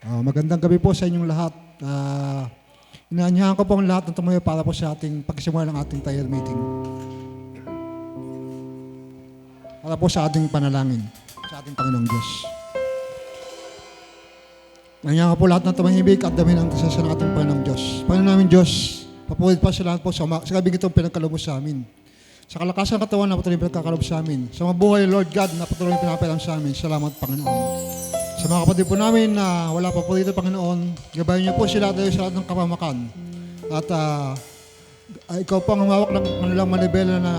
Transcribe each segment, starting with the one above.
Magandang gabi po sa inyong lahat. Inaanyahan ko po ang lahat ng tumayo para po sa ating pagsimula ng ating prayer meeting. Para po sa ating panalangin, sa ating Panginoong Diyos. Inaanyahan ko po lahat ng tumahimik at damin ang tasasya ng ating Panginoong Diyos. Panginoon namin Diyos, papulit pa sa lahat po sa gabing itong pinagkaloob sa amin. Sa kalakasan ng katawan na patuloy pinagkakaloob sa amin. Sa mabuhay, Lord God, na patuloy pinapairam sa amin. Salamat, Panginoon. Sa mga kapatid po namin na wala pa po dito, Panginoon, gabayan niyo po sila tayo sa lahat ng kapamakan. At ikaw po ang humawak ng kanilang manibela na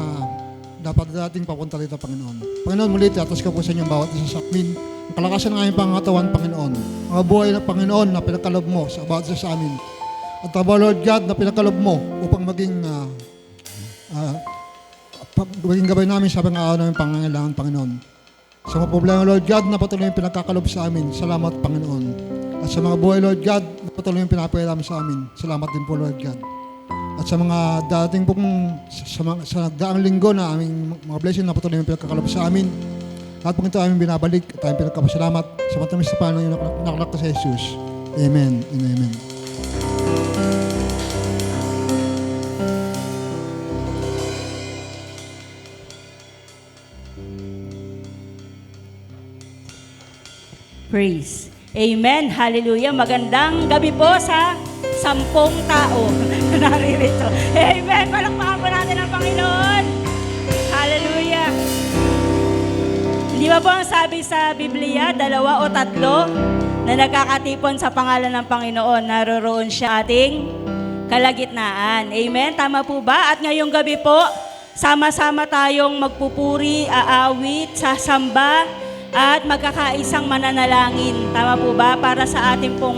dapat dating papunta dito, Panginoon. Panginoon, muli atas ka po sa inyong bawat isa sa amin. Ang kalakasan ng aming pangatawan, Panginoon. Ang buhay ng Panginoon na pinagkalob mo sa bawat isa sa amin. At trabaho, Lord God, na pinagkalob mo upang maging gabay namin sa pang-aaw namin pangangailangan, Panginoon. Sa mga problema, Lord God, na patuloy yung pinagkakalob sa amin, salamat, Panginoon. At sa mga buhay, Lord God, na patuloy yung pinapairam sa amin, salamat din po, Lord God. At sa mga dating pong, sa nagdaang linggo na aming mga blessing na patuloy yung pinagkakalob sa amin, lahat po ito aming binabalik at aming pinagkapasalamat sa matamis na Panginoon yung nakalak sa Jesus. Amen and amen. Praise. Amen. Hallelujah. Magandang gabi po sa 10 tao na naririto. Amen. Palakpakan po natin ang Panginoon. Hallelujah. Di ba po ang sabi sa Biblia, 2 o 3 na nagkakatipon sa pangalan ng Panginoon, naroroon siya ating kalagitnaan. Amen. Tama po ba? At ngayong gabi po, sama-sama tayong magpupuri, aawit, sasamba, at magkakaisang mananalangin. Tama po ba? Para sa ating pong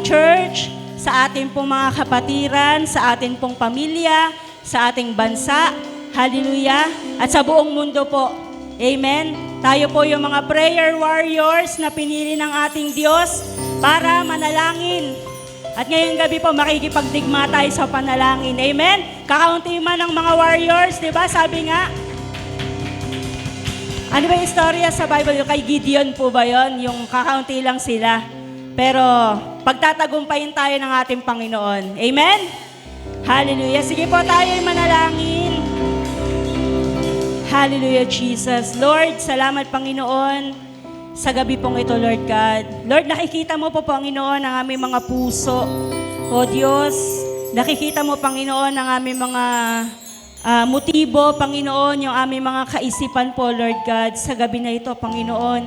church, sa ating pong mga kapatiran, sa ating pong pamilya, sa ating bansa. Hallelujah. At sa buong mundo po. Amen. Tayo po yung mga prayer warriors na pinili ng ating Diyos para manalangin. At ngayong gabi po, makikipagdigma tayo sa panalangin. Amen. Kakaunti man ng mga warriors, di ba? Sabi nga, ano ba yung istorya sa Bible? Yung kay Gideon po ba yun? Yung kakaunti lang sila. Pero pagtatagumpayin tayo ng ating Panginoon. Amen? Hallelujah. Sige po tayo'y manalangin. Hallelujah, Jesus. Lord, salamat Panginoon sa gabi pong ito, Lord God. Lord, nakikita mo po, Panginoon, ang aming mga puso. O Diyos, nakikita mo, Panginoon, ang aming mga motibo, Panginoon, yung aming mga kaisipan po, Lord God, sa gabi na ito, Panginoon.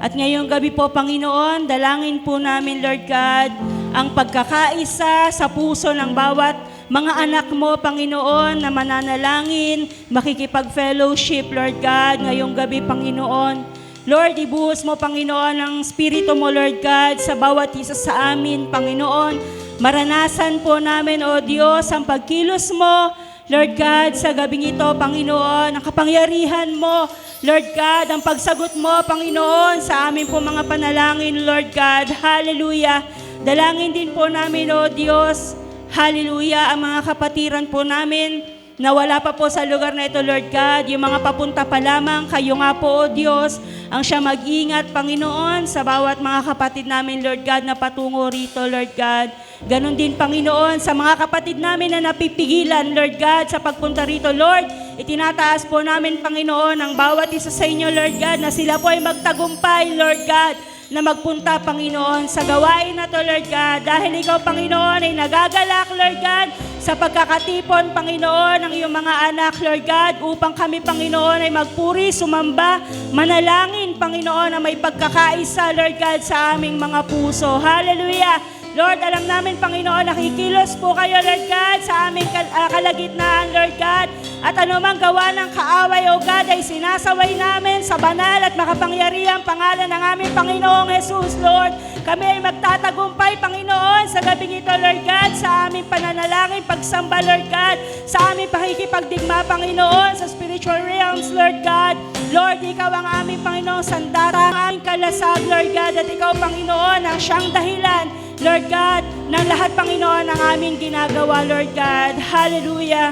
At ngayong gabi po, Panginoon, dalangin po namin, Lord God, ang pagkakaisa sa puso ng bawat mga anak mo, Panginoon, na mananalangin, makikipag-fellowship, Lord God, ngayong gabi, Panginoon. Lord, ibuhos mo, Panginoon, ang Espiritu mo, Lord God, sa bawat isa sa amin, Panginoon. Maranasan po namin, O Diyos, ang pagkilos mo, Lord God, sa gabing ito, Panginoon, ang kapangyarihan mo, Lord God, ang pagsagot mo, Panginoon, sa amin po mga panalangin, Lord God. Hallelujah. Dalangin din po namin, O Diyos, hallelujah, ang mga kapatiran po namin na wala pa po sa lugar na ito, Lord God, yung mga papunta pa lamang, kayo nga po, O Diyos, ang siya mag-ingat, Panginoon, sa bawat mga kapatid namin, Lord God, na patungo rito, Lord God. Ganon din, Panginoon, sa mga kapatid namin na napipigilan, Lord God, sa pagpunta rito, Lord, itinataas po namin, Panginoon, ang bawat isa sa inyo, Lord God, na sila po ay magtagumpay, Lord God, na magpunta, Panginoon, sa gawain na to, Lord God. Dahil ikaw, Panginoon, ay nagagalak, Lord God, sa pagkakatipon, Panginoon, ng iyong mga anak, Lord God, upang kami, Panginoon, ay magpuri, sumamba, manalangin, Panginoon, na may pagkakaisa, Lord God, sa aming mga puso. Hallelujah! Lord, alam namin, Panginoon, nakikilos po kayo, Lord God, sa aming kalagitnaan, Lord God. At anumang gawa ng kaaway, O God, ay sinasaway namin sa banal at makapangyarihang pangalan ng aming Panginoong Jesus, Lord. Kami ay magtatagumpay, Panginoon, sa gabing ito, Lord God, sa aming pananalangin, pagsamba, Lord God, sa aming pakikipagdigma, Panginoon, sa spiritual realms, Lord God. Lord, ikaw ang aming Panginoong sandata, ang aming kalasag, Lord God, at ikaw, Panginoon, ang siyang dahilan, Lord God, ng lahat, Panginoon, ang aming ginagawa, Lord God. Hallelujah.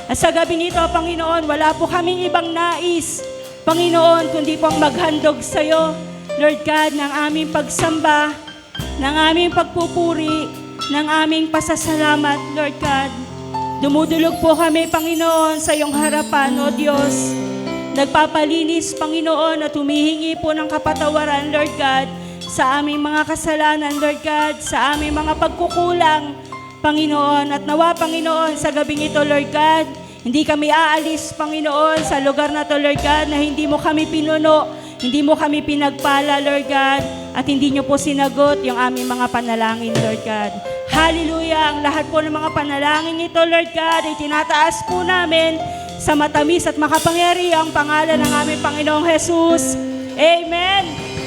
At sa gabi nito, Panginoon, wala po kaming ibang nais, Panginoon, kundi po ang maghandog sa iyo, Lord God, ng aming pagsamba, ng aming pagpupuri, ng aming pasasalamat, Lord God. Dumudulog po kami, Panginoon, sa iyong harapan, O Diyos. Nagpapalinis, Panginoon, at humihingi po ng kapatawaran, Lord God, sa aming mga kasalanan, Lord God, sa aming mga pagkukulang, Panginoon. At nawa, Panginoon, sa gabing ito, Lord God, hindi kami aalis, Panginoon, sa lugar na to, Lord God, na hindi mo kami pinuno, hindi mo kami pinagpala, Lord God, at hindi nyo po sinagot yung aming mga panalangin, Lord God. Hallelujah! Ang lahat po ng mga panalangin ito, Lord God, ay tinataas po namin sa matamis at makapangyarihang pangalan ng aming Panginoong Jesus. Amen!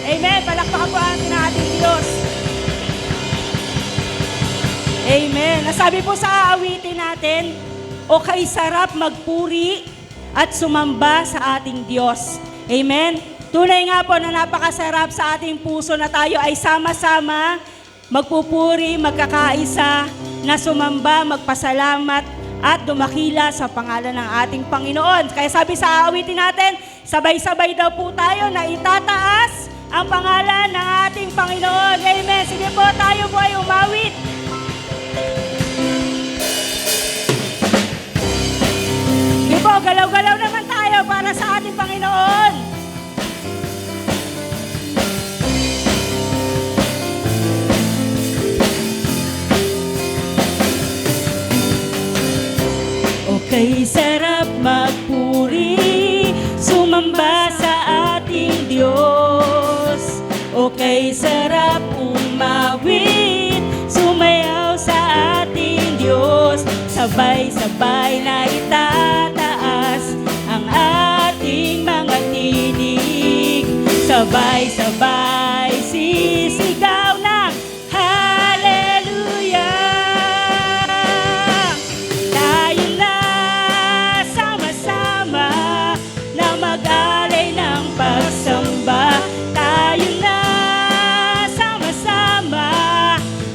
Amen! Palakpakan po natin ang ating Diyos. Amen! Nasabi po sa aawitin natin, o kay sarap magpuri at sumamba sa ating Diyos. Amen? Tunay nga po na napakasarap sa ating puso na tayo ay sama-sama magpupuri, magkakaisa, na sumamba, magpasalamat, at dumakila sa pangalan ng ating Panginoon. Kaya sabi sa aawitin natin, sabay-sabay daw po tayo na itataas ang pangalan ng ating Panginoon. Amen. Sige po, tayo po ay umawit. Sige po, galaw-galaw naman tayo para sa ating Panginoon. Okay, sarap magpuri, sumamba sa ating Diyos. Okay, sarap umawit, sumayaw sa ating Diyos. Sabay-sabay na itataas ang ating mga tinig. Sabay-sabay sisigaw ng Hallelujah. Tayo na sama-sama na mag-alay ng pagsamba. Tayo na sama-sama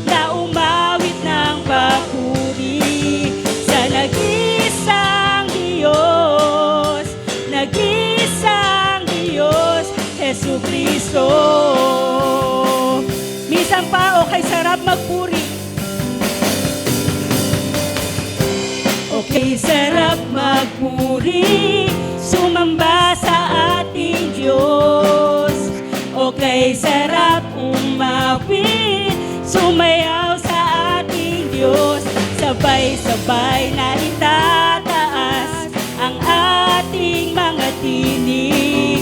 na umawit ng papuri sa nag-isang Diyos, nag-isang Diyos, Jesucristo. Minsan pa, okay, sarap magpuri. Okay, sarap magpuri, sumamba sa ating Diyos. Okay, sarap umawit, sumayaw sa ating Diyos. Sabay-sabay na itataas ang ating mga tinig.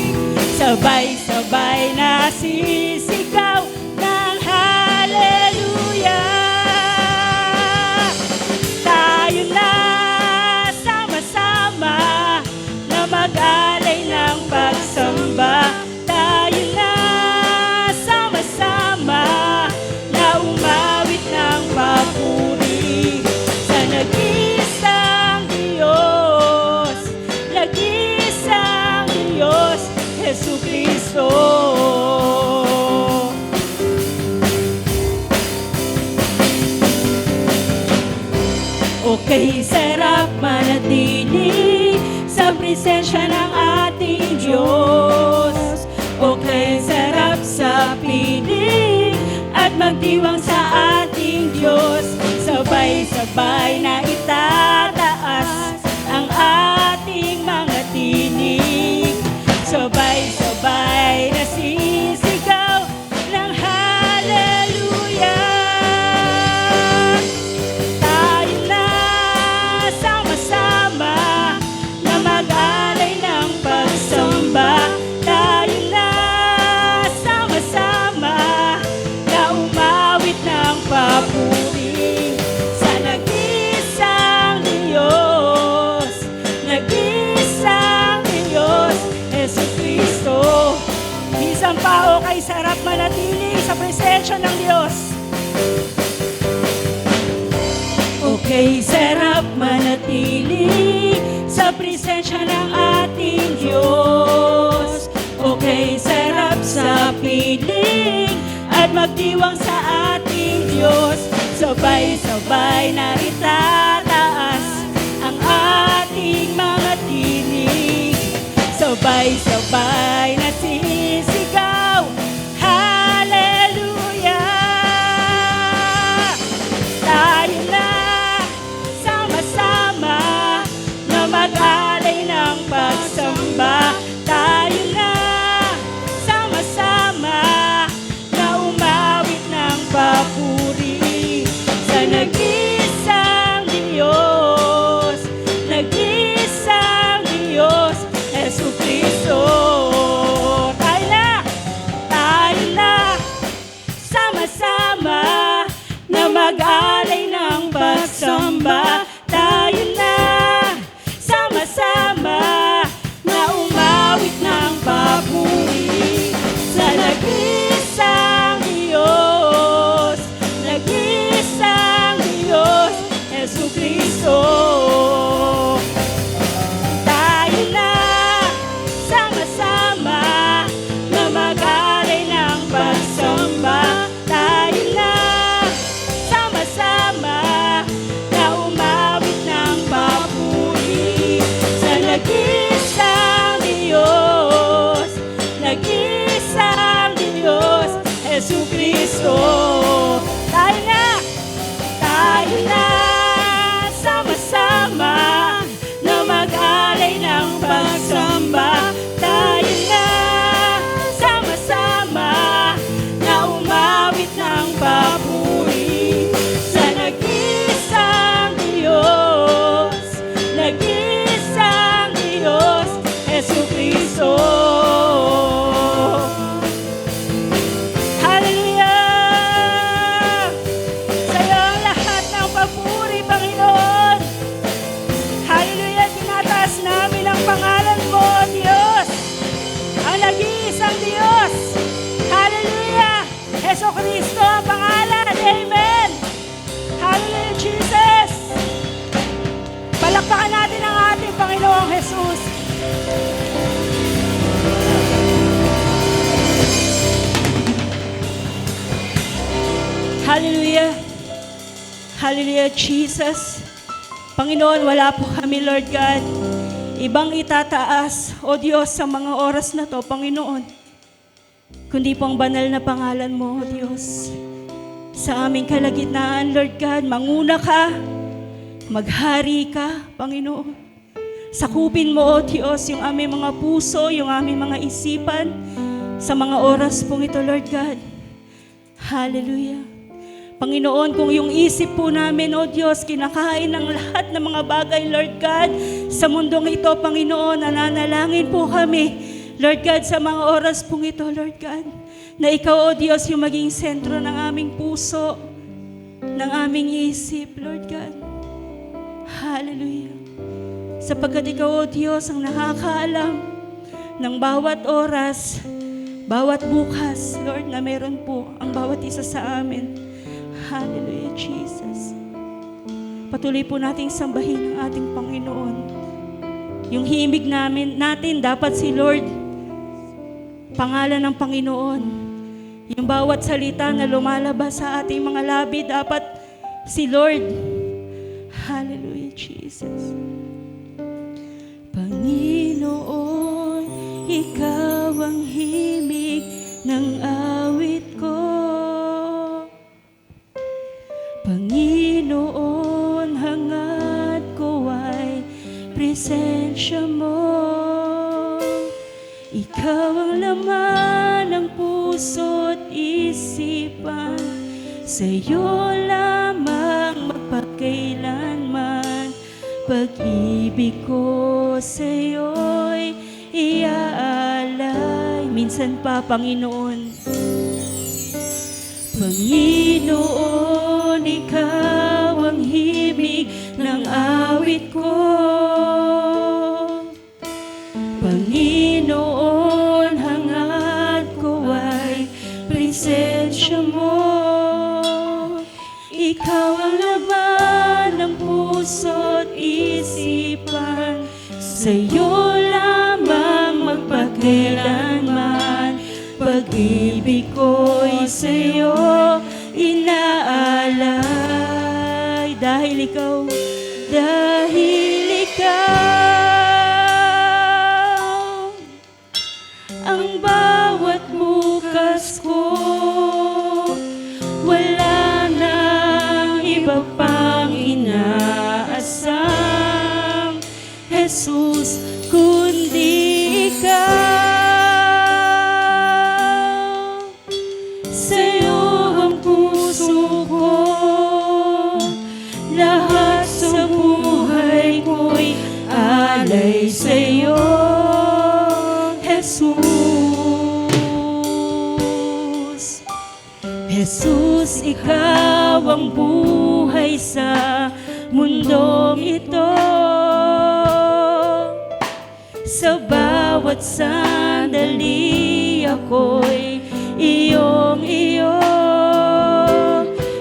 Sabay-sabay na sisigaw ng Hallelujah. Tayo na sama-sama na mag-alay ng pagsamba. Tayo na sama-sama na umawit ng papuri sa nag-isang Diyos, nag-isang Diyos, Jesucristo. Okay, sarap manatili sa presensya ng ating Diyos. Okay, sarap sa piling at magdiwang sa ating Diyos. Sabay-sabay na itataas ang ating mga tinig. Sabay-sabay na sisigaw ng Hallelujah. Tayo na sama-sama na mag-alay ng pagsamba. Tayo na sama-sama na umawit ng papuri sa nag-isang Diyos, nag-isang Diyos, Jesucristo. Minsan pa, okay, sarap manatili sa presensya ng Diyos. Okay, sarap manatili sa presensya ng ating Diyos. Okay, sarap sa piling at magdiwang sa ating Diyos. Sabay-sabay na itataas ang ating mga tinig. Sabay-sabay na sisigaw, Hallelujah. mag-alay ng pagsamba. Tayo na sama-sama na umawit ng papuri sa nag-iisang Diyos, nag-iisang Diyos, Jesucristo. Tayo na sama-sama na mag-alay ng pagsamba. Tayo na sama-sama na umawit ng papuri sa nag-iisang Diyos, nag-iisang Diyos, Jesucristo. Tayo na sama-sama na mag-alay ng pagsamba. Tayo na sama-sama na umawit ng papuri sa nag-iisang Diyos, nag-iisang Diyos, Jesucristo. Hallelujah! Sa'yo ang lahat ng papuri, Panginoon. Hallelujah! Tinataas namin ang pangalan mo, Diyos, ang nag-iisang Diyos. Hallelujah! Jesucristo ang pangalan. Amen! Hallelujah, Jesus! Palakpakan natin ang ating Panginoong Jesus. Hallelujah! Hallelujah, Jesus! Panginoon, wala po kami, Lord God, ibang itataas, O Diyos, sa mga oras na to, Panginoon, kundi po ang banal na pangalan mo, O Diyos. Sa aming kalagitnaan, Lord God, manguna ka, maghari ka, Panginoon. Sakupin mo, O Diyos, yung aming mga puso, yung aming mga isipan, sa mga oras pong ito, Lord God. Hallelujah. Panginoon, kung yung isip po namin, O Diyos, kinakain ng lahat ng mga bagay, Lord God, sa mundong ito, Panginoon, nananalangin po kami, Lord God, sa mga oras pong ito, Lord God, na Ikaw, O Diyos, yung maging sentro ng aming puso, ng aming isip, Lord God. Hallelujah. Sapagkat Ikaw, O Diyos, ang nakakaalam ng bawat oras, bawat bukas, Lord, na meron po ang bawat isa sa amin. Hallelujah, Jesus. Patuloy po nating sambahin ang ating Panginoon. Yung himig natin, dapat si Lord, pangalan ng Panginoon. Yung bawat salita na lumalabas sa ating mga labi, dapat si Lord. Hallelujah, Jesus. Panginoon, Ikaw ang himig ng awit ko. Panginoon, hangad ko ay presensya mo. Ikaw ang laman ng puso't isipan, sa'yo lamang magpakailanman. Pag-ibig ko sa'yo'y iaalay. Minsan pa, Panginoon. Panginoon, Ikaw ang himig ng awit ko. Panginoon, hangad ko ay presensya mo. Ikaw ang laman ng puso't isipan, sa'yo lamang magpakailanman. Pag-ibig ko'y sa'yo inaalay. Dahil ikaw ang bawat bukas ko. Wala nang iba pang inaasam, Jesus, kundi ikaw. Sa'yo ang puso ko, lahat sa buhay ko'y alay sa'yo, Jesus. Jesus, ikaw ang buhay sa mundong ito. Sa bawat sandali ako'y iyong-iyo.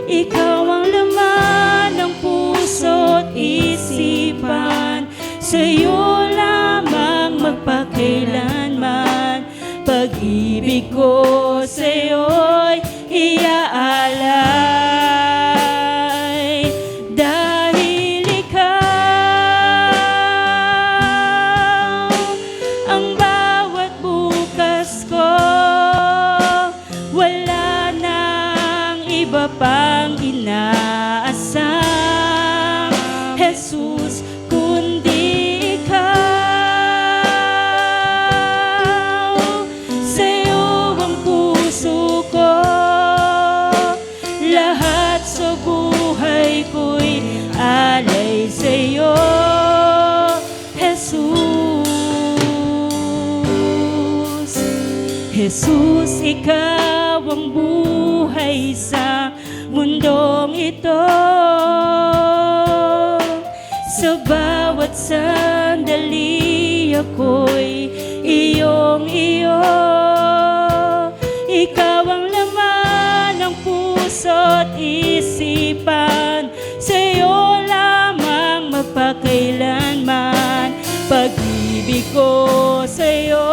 Ikaw ang laman ng puso't isipan, sa'yo lamang magpakailanman. Pag-ibig ko sa'yo'y iaalay, dahil ikaw ang bawat bukas ko. Wala nang iba pang inaasam, Jesus, kundi ikaw. Sa'yo ang puso ko, lahat sa buhay ko'y alay sa'yo, Jesus. Jesus, ikaw ang buhay sa mundong ito. Sa bawat sandali ako'y iyong-iyo. Ikaw ang laman ng puso't isipan, sa'yo lamang magpakailanman. Pag-ibig ko sa'yo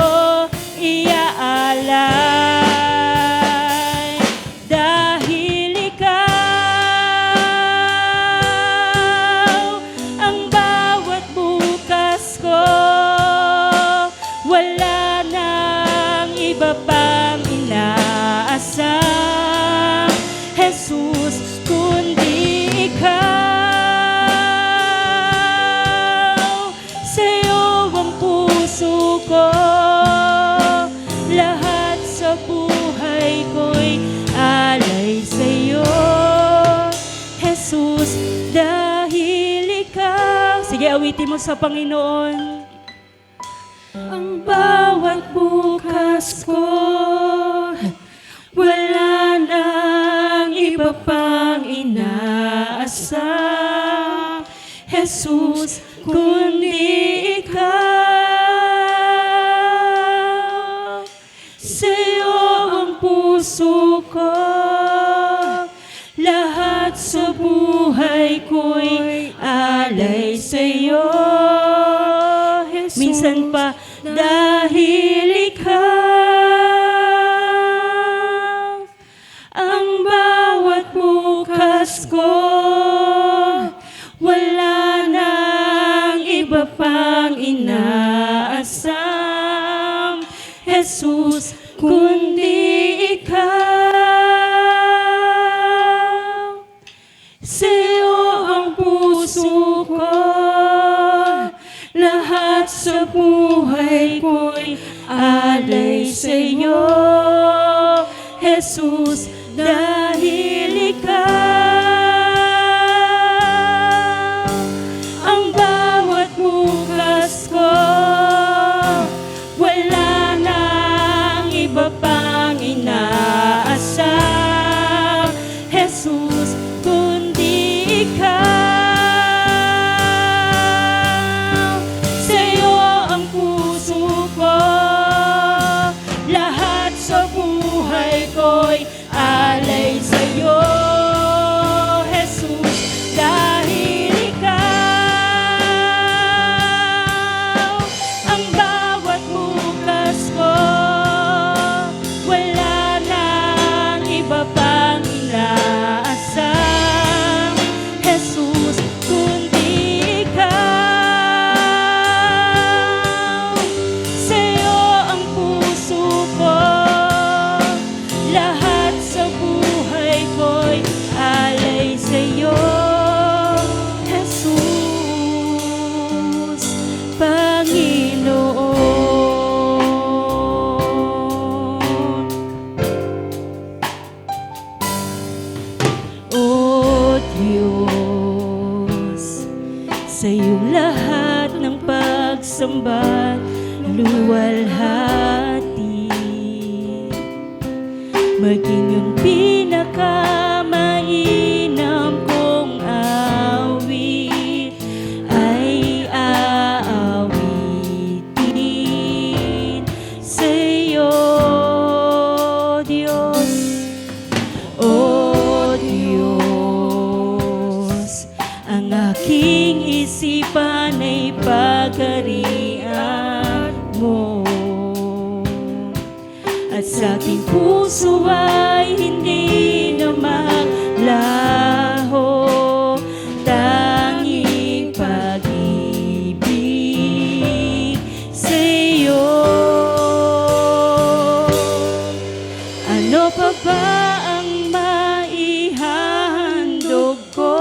iaalay, dahil ikaw ang bawat bukas ko. Wala nang iba pang inaasam, Jesus, kundi ikaw. Sa'yo ang puso ko, lahat sa buhay ko'y alay sa'yo, Jesus, dahil ikaw. Sige, awitin mo sa Panginoon. Ang bawat bukas ko, wala nang iba pang inaasam, Jesus, kundi ikaw. Sa'yo ang puso ko, lahat sa buhay ko'y alay sa'yo, Jesus. Minsan pa, dahil ikaw ang bawat bukas ko, wala nang iba pang inaasam, Jesus, kundi ikaw. Sa'yo ang puso ko, lahat sa buhay ko'y alay sa'yo, Jesus, dahil ikaw ang bawat bukas ko. Wala nang iba pang inaasam, Jesus, kundi ikaw. Sa'yo ang puso ko, lahat sa buhay ko'y alay sa'yo, Jesus, dahil ikaw ang bawat bukas ko. Wala nang iba pang inaasam, Jesus, kundi ikaw. Sa'yo ang puso ko, lahat sa buhay ko'y alay sa'yo, Jesus, Panginoon. O Diyos, sa'yo lahat ng pagsamba luwalhati, maging yung pinakamainam kong awit ay aawitin sa'yo, Diyos. O Diyos, ang aking isipan ay pagkarian mo, at sa aking puso ay hindi na maglaho, tanging pag-ibig sa'yo. Ano pa ba ang maihandog ko,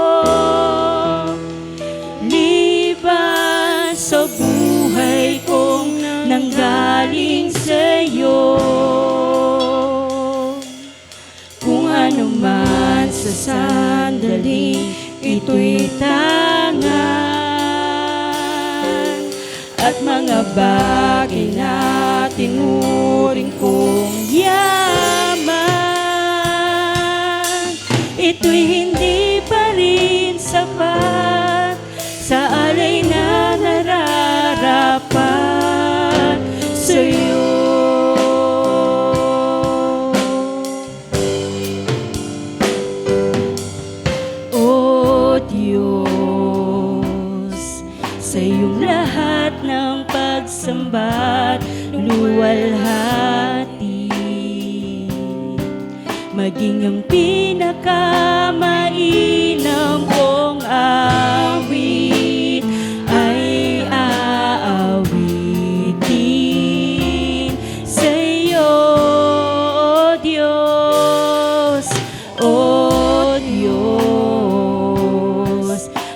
liban sa buhay kong nanggaling sa'yo? Kung ano man sa sandaling ito'y tangan, at mga bagay na tinuring kong yaman, ito'y hindi pa rin sapat sa alay na nararapat sa'yo. O Diyos, sa iyong lahat ng pagsamba't luwalhati, maging ang pinakamainam kong awit ay aawitin sa'yo, O Diyos. O Diyos,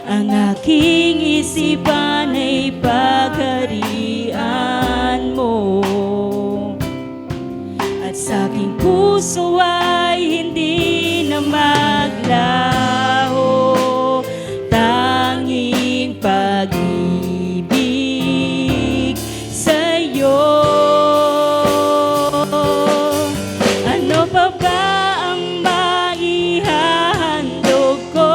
ang aking isipan ay pagkarian mo, at sa aking puso ay hindi na maglaho, tanging pag-ibig sa'yo. Ano pa ba ang maihahandog ko,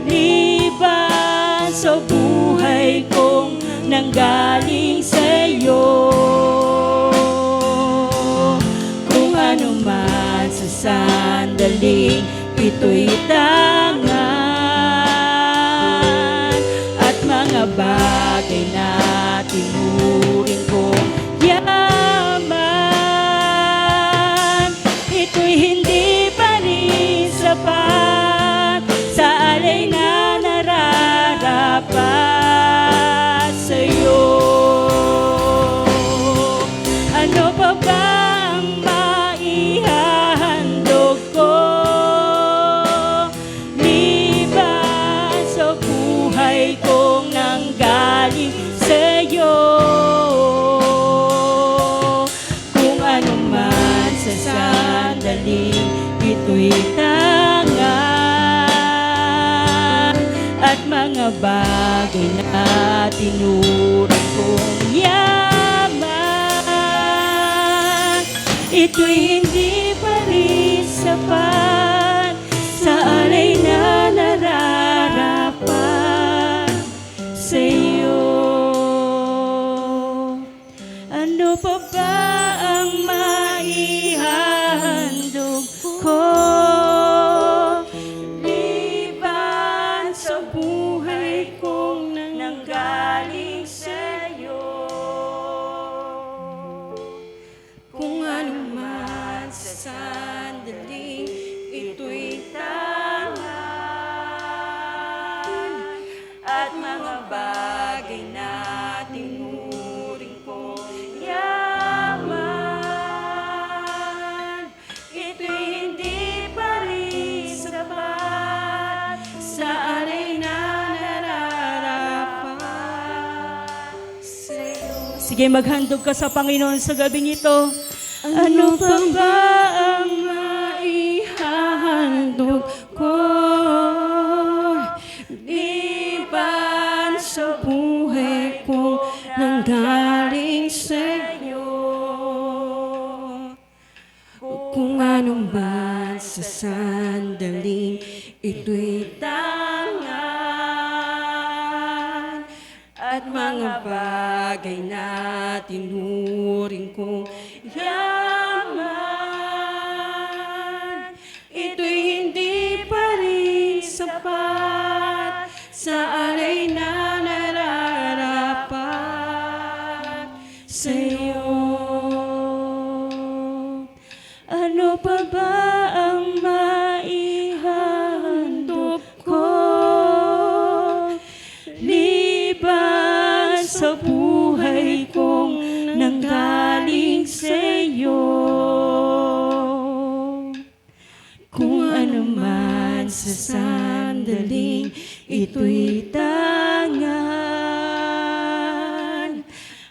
liban sa buhay kong nanggaling sa'yo? Kung ano man sa sandaling ito'y tangan, at mga bagay na tinuring kong yaman, ito'y hindi pa rin sapat sa alay na nararapat sa'yo. Ano pa ba ang maihahandog ko, liban sa buhay kong nanggaling sa'yo? Kung ano man sa sandaling ito'y tangan, at mga bagay na tinuring kong yaman, ito'y hindi pa rin sapat sa alay na nararapat sa'yo. Ano pa ba ang maihahandog ko, liban sa buhay kong nanggaling sa'yo? Kung ano man sa sandaling ito'y tangan, at mga bagay na tinuring ko yaman, ito'y hindi pa rin sapat sa alay na nararapat sa'yo. Sige, maghandog ka sa Panginoon sa gabing ito. Ano pa ba ang maihahandog ko, liban sa buhay kong nanggaling sa'yo? Kung Kung anuman sa sandaling ito'y tangan at mga bagay na tinuring kong yaman, ito'y hindi pa rin sapat sa alay na nararapat sa'yo. Ano pa ba ang maihandog ko liban sa buhay kong nanggaling sa'yo? Kung ano man sa sandaling ito'y tangan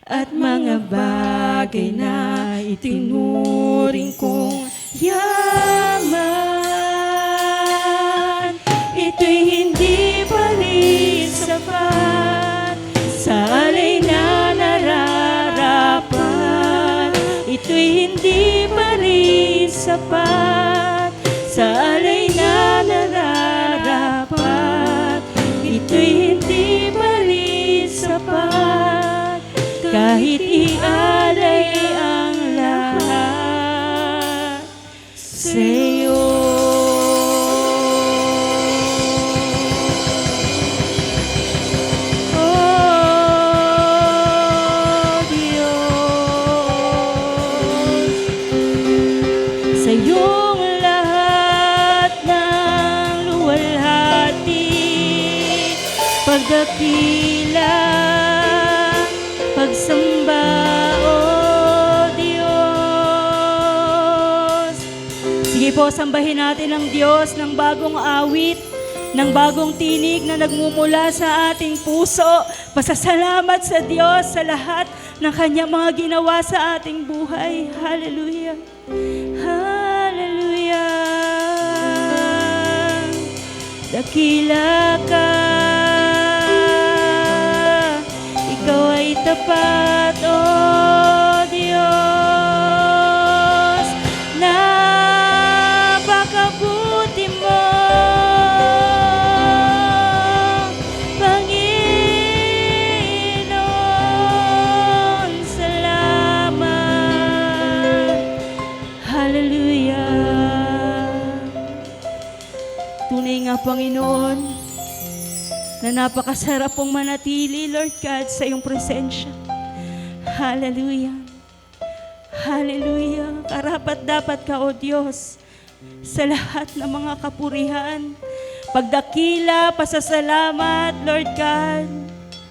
at mga bagay na itinuring kong yaman, ito'y hindi pa rin sapat sa alay na nararapat. Ito'y hindi pa rin sapat sa alay na nararapat. Ito'y hindi pa rin sapat kahit ialay ang lahat sa'yo. Oh Diyos, sa iyong lahat ng luwalhati, pagdakila, pagsamba, oh Diyos. Sige po, sambahin natin ang Diyos ng bagong awit, ng bagong tinig na nagmumula sa ating puso. Pasasalamat sa Diyos sa lahat ng Kanyang mga ginawa sa ating buhay. Hallelujah. Hallelujah. Dakila ka, ikaw ay tapat, oh Diyos. Napakabuti mo, Panginoon. Salamat. Hallelujah. Tunay nga, Panginoon, na napakasarap pong manatili, Lord God, sa iyong presensya. Hallelujah. Hallelujah. Karapat-dapat ka, O Diyos, sa lahat ng mga kapurihan, pagdakila, pasasalamat, Lord God.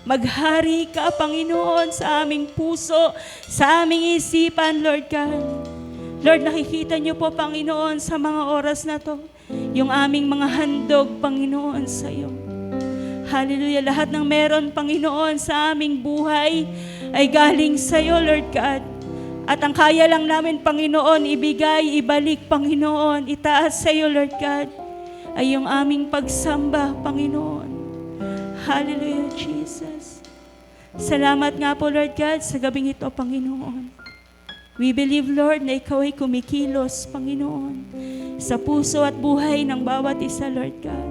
Maghari ka, Panginoon, sa aming puso, sa aming isipan, Lord God. Lord, nakikita niyo po, Panginoon, sa mga oras na to, yung aming mga handog, Panginoon, sa iyo. Hallelujah. Lahat ng meron, Panginoon, sa aming buhay ay galing sa iyo, Lord God. At ang kaya lang namin, Panginoon, ibigay, ibalik, Panginoon, itaas sa iyo, Lord God, ay yung aming pagsamba, Panginoon. Hallelujah, Jesus. Salamat nga po, Lord God, sa gabing ito, Panginoon. We believe, Lord, na ikaw ay kumikilos, Panginoon, sa puso at buhay ng bawat isa, Lord God.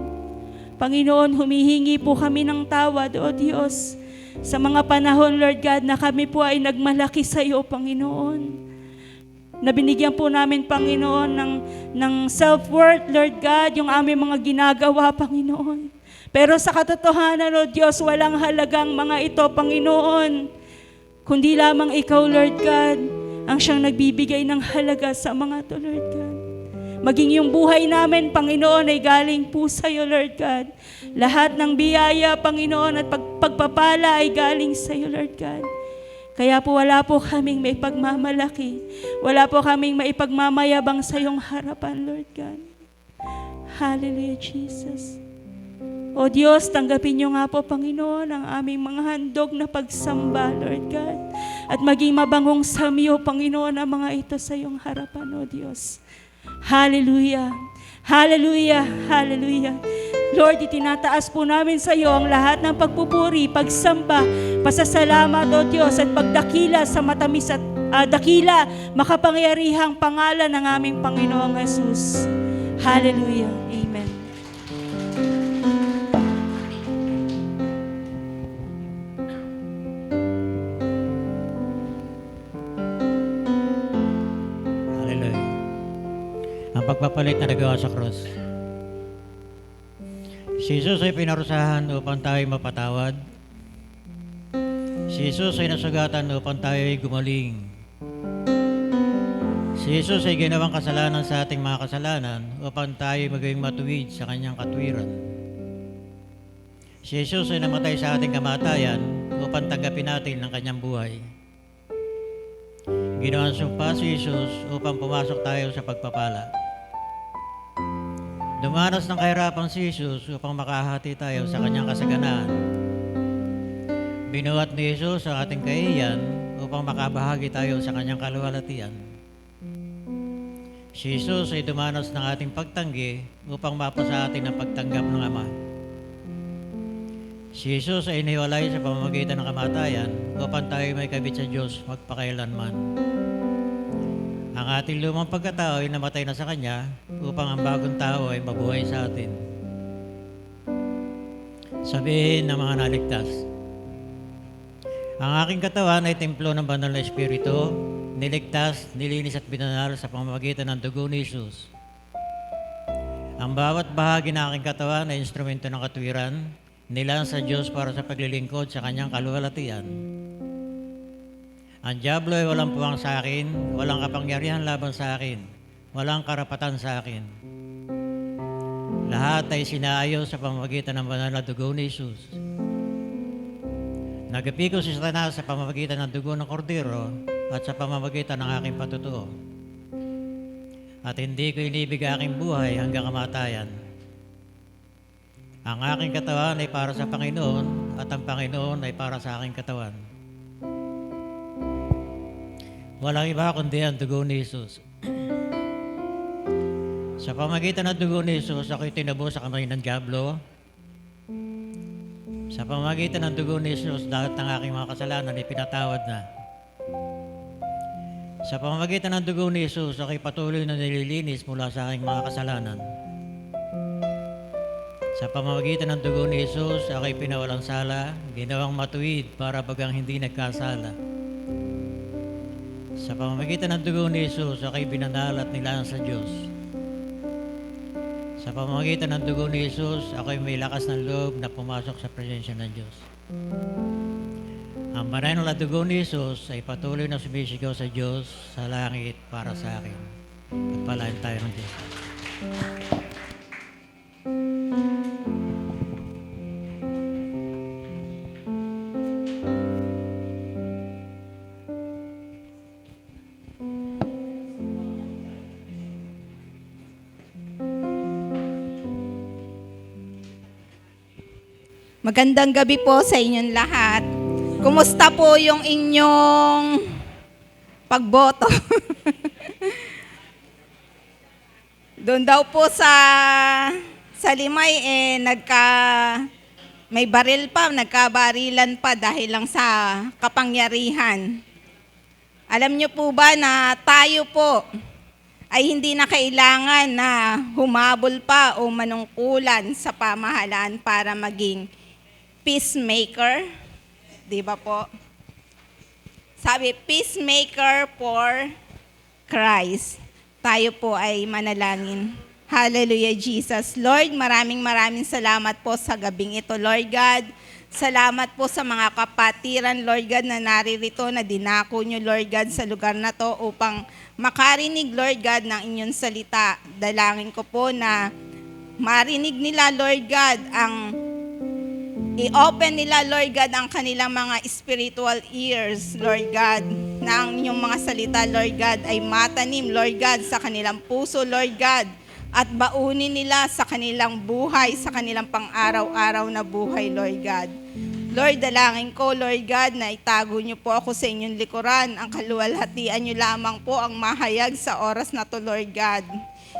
Panginoon, humihingi po kami ng tawad, O Diyos, sa mga panahon, Lord God, na kami po ay nagmalaki sa iyo, Panginoon. Na binigyan po namin, Panginoon, ng self-worth, Lord God, yung aming mga ginagawa, Panginoon. Pero sa katotohanan, O Diyos, walang halagang mga ito, Panginoon, kundi lamang ikaw, Lord God, ang siyang nagbibigay ng halaga sa mga ito, Lord God. Maging yung buhay namin, Panginoon, ay galing po sa iyo, Lord God. Lahat ng biyaya, Panginoon, at pagpapala ay galing sa iyo, Lord God. Kaya po wala po kaming may pagmamalaki. Wala po kaming maipagmamayabang sa iyong harapan, Lord God. Hallelujah, Jesus. O Diyos, tanggapin niyo nga po, Panginoon, ang aming mga handog na pagsamba, Lord God. At maging mabangong samyo, Panginoon, ang mga ito sa iyong harapan, O Diyos. Hallelujah. Hallelujah. Hallelujah. Lord, itinataas po namin sa iyo ang lahat ng pagpupuri, pagsamba, pasasalamat, O Diyos, at pagdakila sa matamis at dakila, makapangyarihang pangalan ng aming Panginoong Jesus. Hallelujah. Amen. Hallelujah. Ang pagpapalit na nagawa sa cross. Si Jesus ay pinarusahan upang tayo mapatawad. Si Jesus ay nasugatan upang tayo ay gumaling. Si Jesus ay ginawang kasalanan sa ating mga kasalanan upang tayo maging matuwid sa kanyang katwiran. Si Jesus ay namatay sa ating kamatayan upang tanggapin natin ang kanyang buhay. Ginawang sumpa si Jesus upang pumasok tayo sa pagpapala. Dumanas ng kahirapan si Jesus upang makahati tayo sa kanyang kasaganaan. Binuhat ni Jesus ang ating kahihiyan upang makabahagi tayo sa kanyang kaluwalhatian. Si Jesus ay dumanas ng ating pagtanggi upang mapa sa atin ang pagtanggap ng Ama. Si Jesus ay iniwalay sa pamamagitan ng kamatayan upang tayo may kabit sa Diyos magpakailanman. Ang ating lumang pagkatao ay namatay na sa Kanya upang ang bagong tao ay mabuhay sa atin. Sabihin ng mga naligtas, ang aking katawan ay templo ng banal na Espiritu, niligtas, nilinis at binanal sa pamamagitan ng dugo ni Jesus. Ang bawat bahagi ng aking katawan ay instrumento ng katwiran, nilaan sa Diyos para sa paglilingkod sa Kanyang kaluwalhatian. Ang diablo ay walang puwang sa akin, walang kapangyarihan laban sa akin, walang karapatan sa akin. Lahat ay sinaayos sa pamamagitan ng banal na dugo ni Jesus. Nagapiko si Satanas sa pamamagitan ng dugo ng kordero at sa pamamagitan ng aking patutuo. At hindi ko inibig aking buhay hanggang kamatayan. Ang aking katawan ay para sa Panginoon at ang Panginoon ay para sa aking katawan. Walang iba kundi ang dugo ni Jesus. Sa pamamagitan ng dugo ni Jesus, ako'y tinabo sa kamay ng diablo. Sa pamamagitan ng dugo ni Jesus, lahat ng aking mga kasalanan ay pinatawad na. Sa pamamagitan ng dugo ni Jesus, ako'y patuloy na nililinis mula sa aking mga kasalanan. Sa pamamagitan ng dugo ni Jesus, ako'y pinawalang sala, ginawang matuwid para bagang hindi nagkasala. Sa pamamagitan ng dugo ni Jesus, ako'y binanal at nilaan sa Diyos. Sa pamamagitan ng dugo ni Jesus, ako'y may lakas ng loob na pumasok sa presensya ng Diyos. Ang banal na dugo ni Jesus ay patuloy na sumisigaw sa Diyos sa langit para sa akin. Pagpalain tayo ng Diyos. Magandang gabi po sa inyong lahat. Kumusta po yung inyong pagboto? Doon daw po sa Limay, may baril pa, nagkabarilan pa dahil lang sa kapangyarihan. Alam niyo po ba na tayo po ay hindi na kailangan na humabol pa o manungkulan sa pamahalaan para maging peacemaker? Di ba po? Sabi, peacemaker for Christ. Tayo po ay manalangin. Hallelujah, Jesus. Lord, maraming salamat po sa gabing ito, Lord God. Salamat po sa mga kapatiran, Lord God, na naririto, na dinako nyo, Lord God, sa lugar na to upang makarinig, Lord God, ng inyong salita. Dalangin ko po na marinig nila, Lord God, i-open nila, Lord God, ang kanilang mga spiritual ears, Lord God, na ang inyong mga salita, Lord God, ay matanim, Lord God, sa kanilang puso, Lord God, at baunin nila sa kanilang buhay, sa kanilang pang-araw-araw na buhay, Lord God. Lord, dalangin ko, Lord God, na itago niyo po ako sa inyong likuran. Ang kaluwalhatian niyo lamang po ang mahayag sa oras na to, Lord God.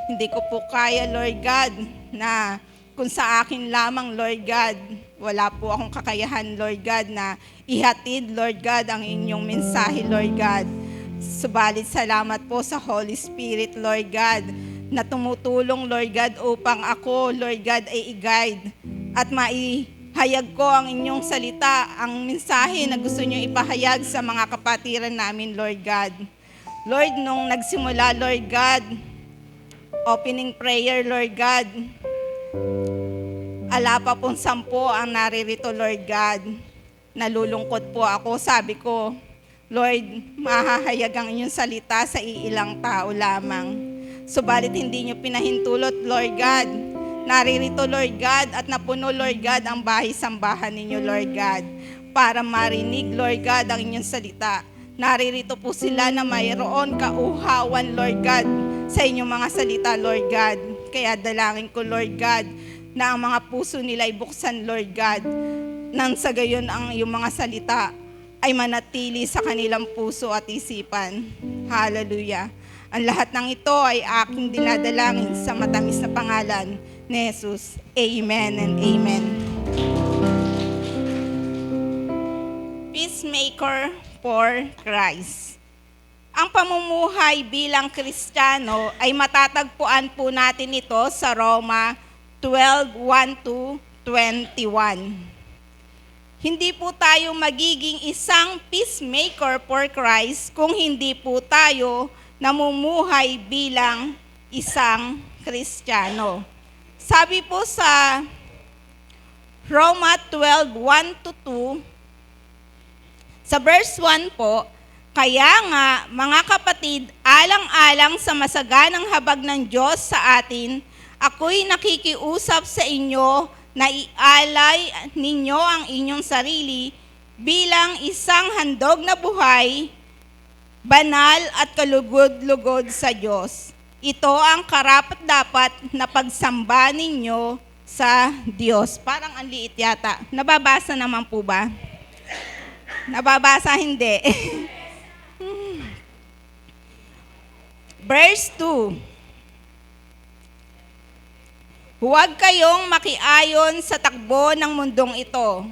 Hindi ko po kaya, Lord God, na kung sa akin lamang, Lord God, wala po akong kakayahan, Lord God, na ihatid, Lord God, ang inyong mensahe, Lord God. Subalit salamat po sa Holy Spirit, Lord God, na tumutulong, Lord God, upang ako, Lord God, ay i-guide at maihayag ko ang inyong salita, ang mensahe na gusto nyo ipahayag sa mga kapatiran namin, Lord God. Lord, nung nagsimula, Lord God, opening prayer, Lord God, ala pa pong 10 ang naririto, Lord God. Nalulungkot po ako, sabi ko, Lord, mahahayag ang inyong salita sa iilang tao lamang. Subalit hindi nyo pinahintulot, Lord God. Naririto, Lord God, at napuno, Lord God, ang bahay-sambahan ninyo, Lord God, para marinig, Lord God, ang inyong salita. Naririto po sila na mayroon kauhawan, Lord God, sa inyong mga salita, Lord God. Kaya dalangin ko, Lord God, na ang mga puso nila ay buksan, Lord God, nang sa gayon ang iyong mga salita ay manatili sa kanilang puso at isipan. Hallelujah. Ang lahat ng ito ay aking dinadalangin sa matamis na pangalan ni Jesus. Amen and amen. Peacemaker for Christ. Ang pamumuhay bilang Kristiyano ay matatagpuan po natin ito sa Roma 12:1-21. Hindi po tayo magiging isang peacemaker for Christ kung hindi po tayo namumuhay bilang isang Kristiyano. Sabi po sa Roma 12:1-2, sa verse 1 po, kaya nga, mga kapatid, alang-alang sa masaganang habag ng Diyos sa atin, ako'y nakikiusap sa inyo na ialay ninyo ang inyong sarili bilang isang handog na buhay, banal at kalugod-lugod sa Diyos. Ito ang karapat-dapat na pagsamba ninyo sa Diyos. Parang ang liit yata. Nababasa naman po ba? Nababasa hindi. Verse 2. Huwag kayong makiayon sa takbo ng mundong ito.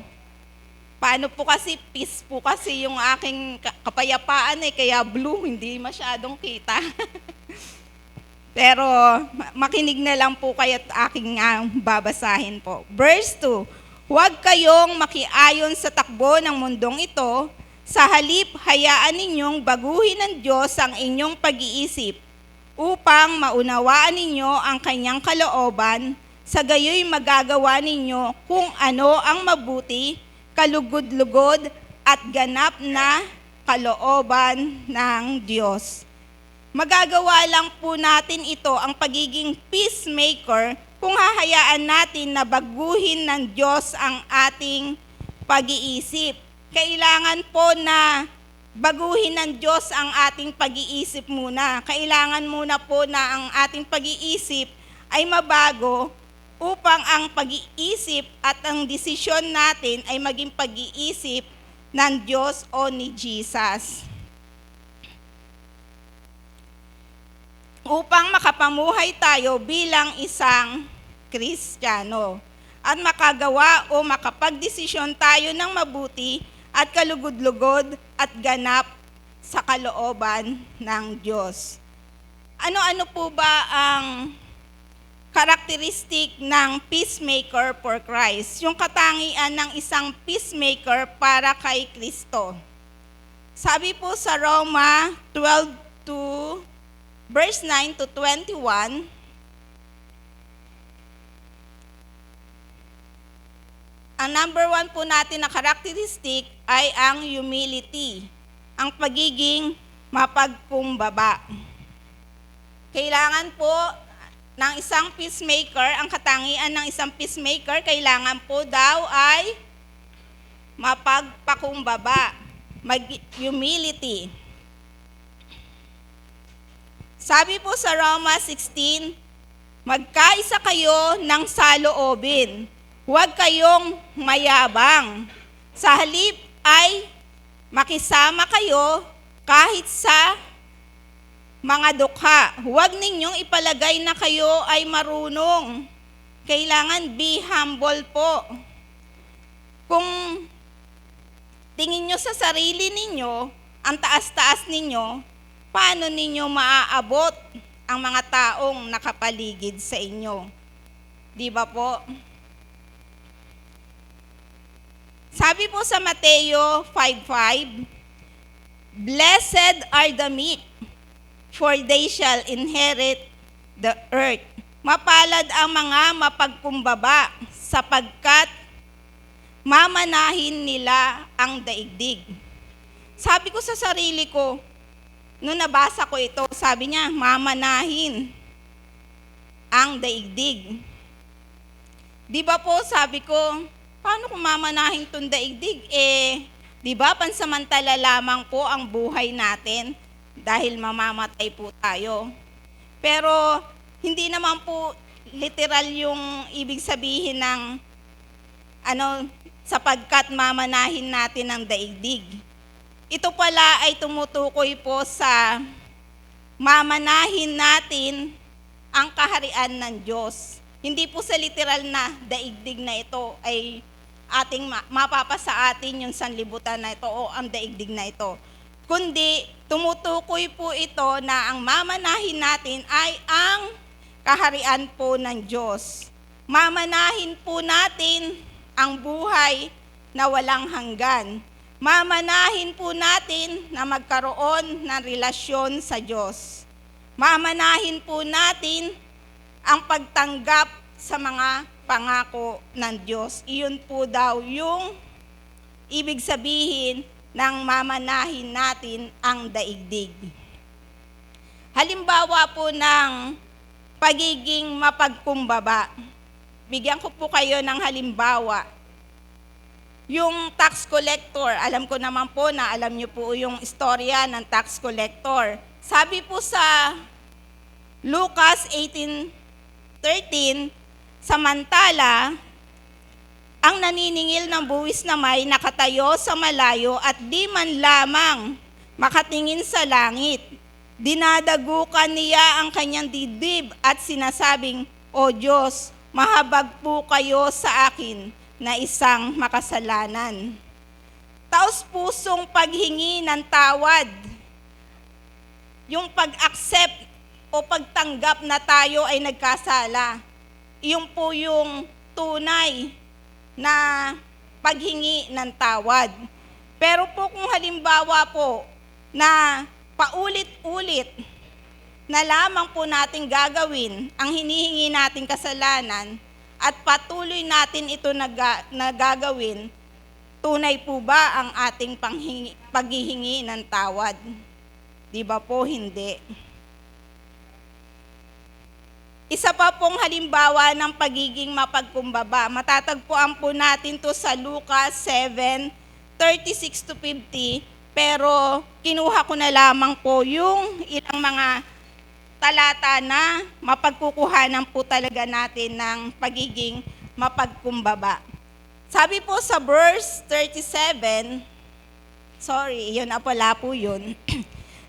Paano po kasi, peace po kasi yung aking kapayapaan kaya blue, hindi masyadong kita. Pero makinig na lang po kayo at aking babasahin po. Verse 2, huwag kayong makiayon sa takbo ng mundong ito, sa halip hayaan ninyong baguhin ng Diyos ang inyong pag-iisip, upang maunawaan ninyo ang kanyang kalooban, sa gayoy magagawa ninyo kung ano ang mabuti, kalugod-lugod at ganap na kalooban ng Diyos. Magagawa lang po natin ito, ang pagiging peacemaker, kung hahayaan natin na baguhin ng Diyos ang ating pag-iisip. Kailangan po na baguhin ng Diyos ang ating pag-iisip muna. Kailangan muna po na ang ating pag-iisip ay mabago upang ang pag-iisip at ang desisyon natin ay maging pag-iisip ng Diyos o ni Jesus. Upang makapamuhay tayo bilang isang Kristiyano at makagawa o makapagdesisyon tayo ng mabuti at kalugod-lugod at ganap sa kalooban ng Diyos. Ano-ano po ba ang karakteristik ng peacemaker for Christ? Yung katangian ng isang peacemaker para kay Kristo. Sabi po sa Roma 12:2, verse 9-21, ang number 1 po natin na karakteristik ay ang humility, ang pagiging mapagkumbaba. Kailangan po ng isang peacemaker, ang katangian ng isang peacemaker, kailangan po daw ay mapagpakumbaba, humility. Sabi po sa Roma 16, magkaisa kayo ng saloobin. Huwag kayong mayabang. Sa halip ay makisama kayo kahit sa mga dukha. Huwag ninyong ipalagay na kayo ay marunong. Kailangan be humble po. Kung tingin nyo sa sarili ninyo, ang taas-taas ninyo, paano ninyo maaabot ang mga taong nakapaligid sa inyo? Di ba po? Sabi po sa Mateo 5:5, "Blessed are the meek, for they shall inherit the earth." Mapalad ang mga mapagkumbaba, sapagkat mamanahin nila ang daigdig. Sabi ko sa sarili ko, nung nabasa ko ito, sabi niya, mamanahin ang daigdig. Di ba po, sabi ko, paano kung mamanahin itong daigdig? Di ba, pansamantala lamang po ang buhay natin dahil mamamatay po tayo. Pero, hindi naman po literal yung ibig sabihin ng sapagkat mamanahin natin ang daigdig. Ito pala ay tumutukoy po sa mamanahin natin ang kaharian ng Diyos. Hindi po sa literal na daigdig na ito ay ating mapapasa atin yung sanlibutan na ito o ang daigdig na ito. Kundi tumutukoy po ito na ang mamanahin natin ay ang kaharian po ng Diyos. Mamanahin po natin ang buhay na walang hanggan. Mamanahin po natin na magkaroon ng relasyon sa Diyos. Mamanahin po natin ang pagtanggap sa mga pangako ng Diyos. Iyon po daw yung ibig sabihin ng mamanahin natin ang daigdig. Halimbawa po ng pagiging mapagkumbaba. Bigyan ko po kayo ng halimbawa. Yung tax collector, alam ko naman po na alam niyo po yung istorya ng tax collector. Sabi po sa Lucas 18:13, samantala, ang naniningil ng buwis na may nakatayo sa malayo at di man lamang makatingin sa langit. Dinadagukan niya ang kanyang dibdib at sinasabing, "O Diyos, mahabag po kayo sa akin na isang makasalanan." Taos-pusong paghingi ng tawad, yung pag-accept o pagtanggap na tayo ay nagkasala, iyon po yung tunay na paghingi ng tawad. Pero po kung halimbawa po na paulit-ulit na lamang po natin gagawin ang hinihingi nating kasalanan at patuloy natin ito nagagawin, tunay po ba ang ating paghihingi ng tawad? Di ba po hindi? Isa pa pong halimbawa ng pagiging mapagkumbaba. Matatagpuan po natin to sa Lucas 7:36-50, pero kinuha ko na lamang po yung ilang mga talata na mapagkukuhanan po talaga natin ng pagiging mapagkumbaba. Sabi po sa verse 37, yun na pala po yun.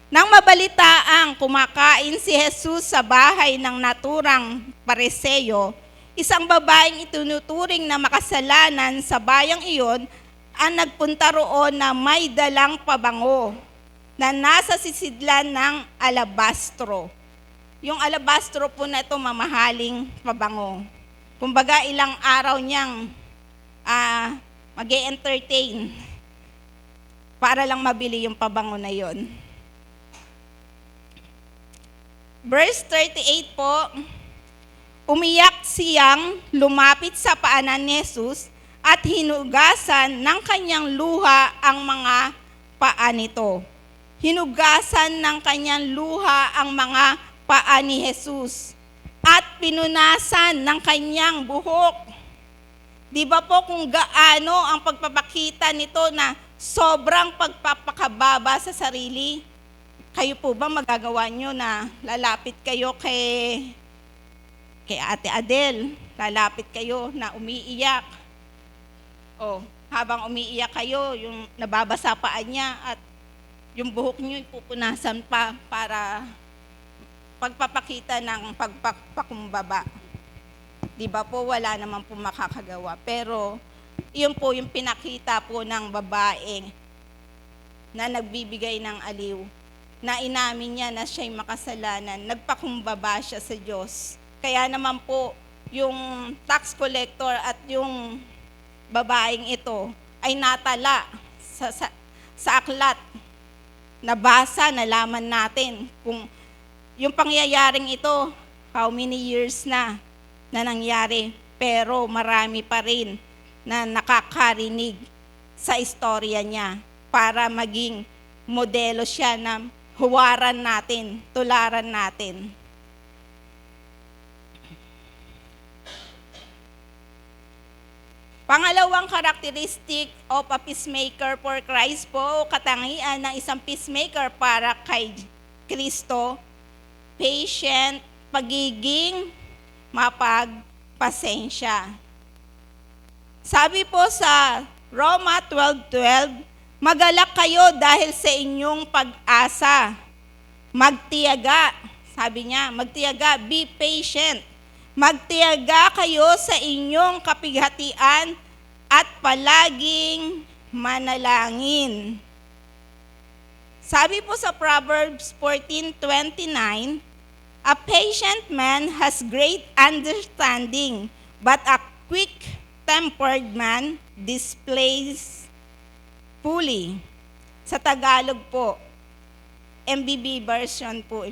Nang mabalitaang kumakain si Jesus sa bahay ng naturang Pariseo, isang babaeng itinuturing na makasalanan sa bayang iyon ang nagpunta roon na may dalang pabango na nasa sisidlan ng alabastro. Yung alabastro po na ito, mamahaling pabango. Kumbaga, ilang araw niyang mag-e-entertain para lang mabili yung pabango na yon. Verse 38 po, umiyak siyang lumapit sa paanan ni Jesus at hinugasan ng kanyang luha ang mga paa nito. Hinugasan ng kanyang luha ang mga paa ni Jesus at pinunasan ng kanyang buhok. Di ba po kung gaano ang pagpapakita nito na sobrang pagpapakababa sa sarili? Kayo po ba magagawa nyo na lalapit kayo kay Ate Adele, lalapit kayo na umiiyak? O, habang umiiyak kayo, yung nababasa paa niya at yung buhok nyo ipupunasan pa para pagpapakita ng pagpapakumbaba. Di ba po, wala naman po makakagawa. Pero, yun po yung pinakita po ng babae na nagbibigay ng aliw na inamin niya na siya'y makasalanan, nagpakumbaba siya sa Diyos. Kaya naman po, yung tax collector at yung babaeng ito ay natala sa aklat. Nabasa, nalaman natin kung yung pangyayaring ito, how many years na nangyari, pero marami pa rin na nakakarinig sa istorya niya para maging modelo siya na huwaran natin, tularan natin. Pangalawang characteristic of a peacemaker for Christ po, katangian ng isang peacemaker para kay Kristo, patient, pagiging mapagpasensya. Sabi po sa Roma 12:12, magalak kayo dahil sa inyong pag-asa. Magtiyaga, sabi niya, magtiyaga, be patient. Magtiyaga kayo sa inyong kapighatian at palaging manalangin. Sabi po sa Proverbs 14:29, a patient man has great understanding, but a quick-tempered man displays fully. Sa Tagalog po, MBB version po.